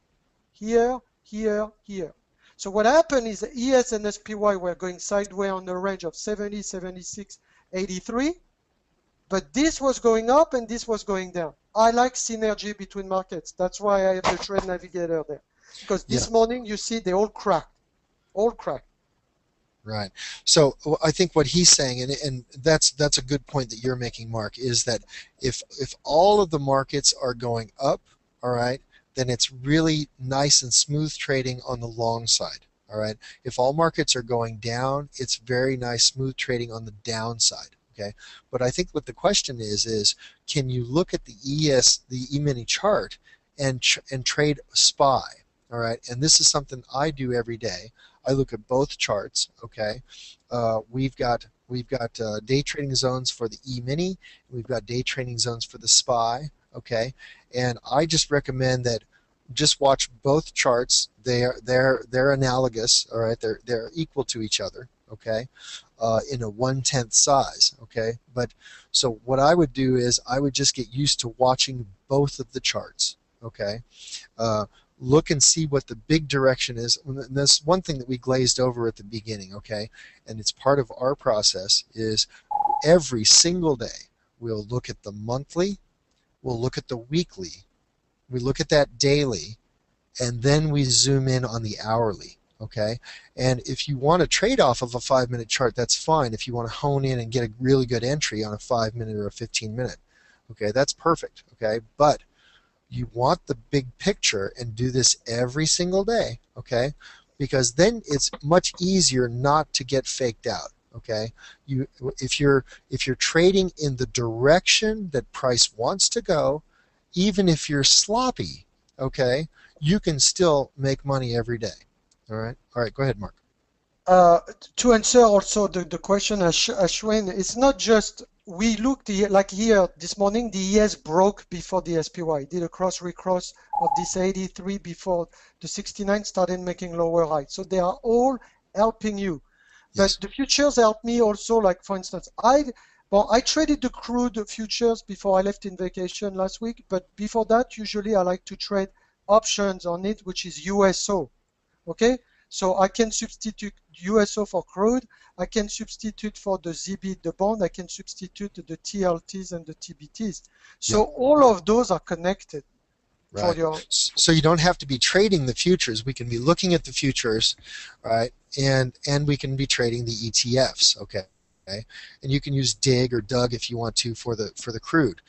Here, here, here. So what happened is ES and SPY were going sideways on the range of 70, 76, 83, but this was going up and this was going down. I like synergy between markets. That's why I have the trade navigator there. Because this morning, you see, they all cracked. Right. So I think what he's saying, and that's a good point that you're making, Mark, is that if all of the markets are going up, all right, then it's really nice and smooth trading on the long side. All right. If all markets are going down, it's very nice, smooth trading on the downside. Okay. But I think what the question is can you look at the E-mini chart and trade SPY? All right. And this is something I do every day. I look at both charts. Okay. We've got day trading zones for the E-mini. We've got day trading zones for the SPY. Okay. And I just recommend that just watch both charts. They're analogous. All right. They're equal to each other. Okay. In a 1/10 size. Okay. But so what I would do is I would just get used to watching both of the charts. Okay. Look and see what the big direction is. And that's one thing that we glazed over at the beginning. Okay. And it's part of our process is every single day we'll look at the monthly, we'll look at the weekly, we look at that daily, and then we zoom in on the hourly. Okay, and if you want to trade off of a 5-minute chart, that's fine. If you want to hone in and get a really good entry on a 5-minute or a 15-minute, okay, that's perfect. Okay, but you want the big picture and do this every single day. Okay, because then it's much easier not to get faked out. Okay, if you're trading in the direction that price wants to go, even if you're sloppy, okay, you can still make money every day. All right, go ahead, Mark. To answer also the question, Ashwin, it's not just we looked like here this morning. The ES broke before the SPY. Did a recross of this 83 before the 69 started making lower highs. So they are all helping you. Yes. But the futures help me also. Like for instance, I traded the crude futures before I left in vacation last week. But before that, usually I like to trade options on it, which is USO. Okay, so I can substitute USO for crude. I can substitute for the ZB, the bond. I can substitute the TLTs and the TBTs. So all of those are connected. Right. So you don't have to be trading the futures. We can be looking at the futures, right? And we can be trading the ETFs. Okay. And you can use DIG or DUG if you want to for the crude.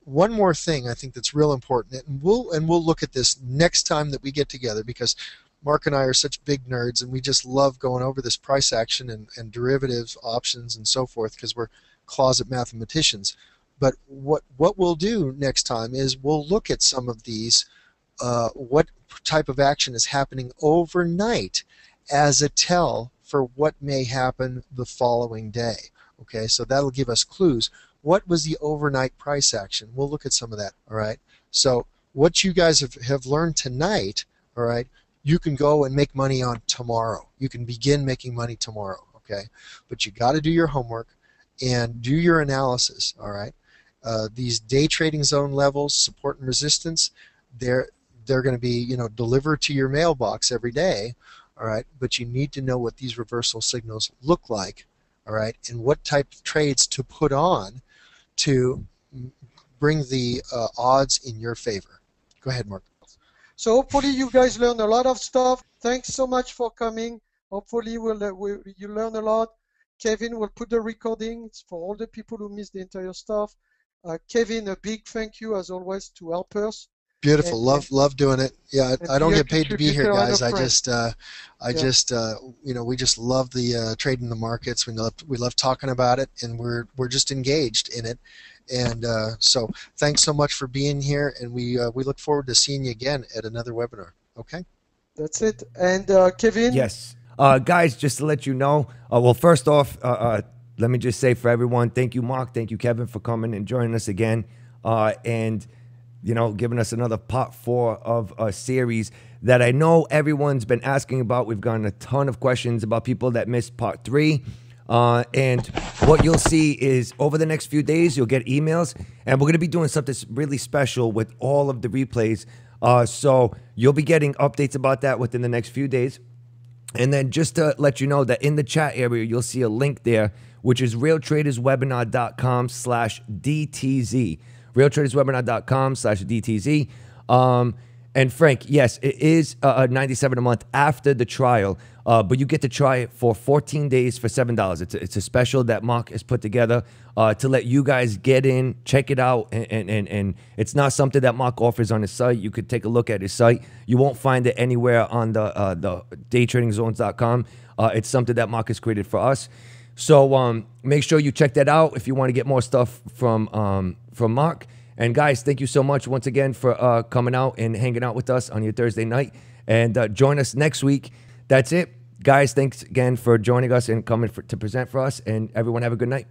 One more thing I think that's real important, and we'll look at this next time that we get together, because Mark and I are such big nerds, and we just love going over this price action and derivatives, options, and so forth, because we're closet mathematicians. But what we'll do next time is we'll look at some of these, what type of action is happening overnight as a tell for what may happen the following day. Okay, so that'll give us clues. What was the overnight price action? We'll look at some of that. All right. So what you guys have learned tonight, all right, you can go and make money on tomorrow. You can begin making money tomorrow. Okay, but you got to do your homework and do your analysis. All right. These day trading zone levels, support and resistance, they're going to be delivered to your mailbox every day. All right, but you need to know what these reversal signals look like. All right, and what type of trades to put on to bring the odds in your favor. Go ahead, Mark. So hopefully you guys learn a lot of stuff. Thanks so much for coming. Hopefully you learn a lot. Kevin will put the recordings for all the people who missed the entire stuff. Kevin, a big thank you as always to help us. Beautiful. Love doing it. Yeah, I don't get paid to be here, guys. We just love the trading the markets. We love talking about it, and we're just engaged in it. And so thanks so much for being here, and we look forward to seeing you again at another webinar. Okay? That's it. And Kevin? Yes. Guys, just to let you know, well, first off, let me just say for everyone, thank you, Marc. Thank you, Kevin, for coming and joining us again. And giving us another part 4 of a series that I know everyone's been asking about. We've gotten a ton of questions about people that missed part 3. And what you'll see is over the next few days, you'll get emails, and we're going to be doing something really special with all of the replays. So you'll be getting updates about that within the next few days. And then just to let you know that in the chat area, you'll see a link there, which is realtraderswebinar.com/DTZ. realtraderswebinar.com/DTZ. And Frank, yes, it is $97 a month after the trial. But you get to try it for 14 days for $7. It's a special that Marc has put together to let you guys get in, check it out, and it's not something that Marc offers on his site. You could take a look at his site. You won't find it anywhere on the daytradingzones.com. It's something that Marc has created for us. So make sure you check that out if you want to get more stuff from Marc. And guys, thank you so much once again for coming out and hanging out with us on your Thursday night. And join us next week. That's it. Guys, thanks again for joining us and coming to present for us. And everyone have a good night.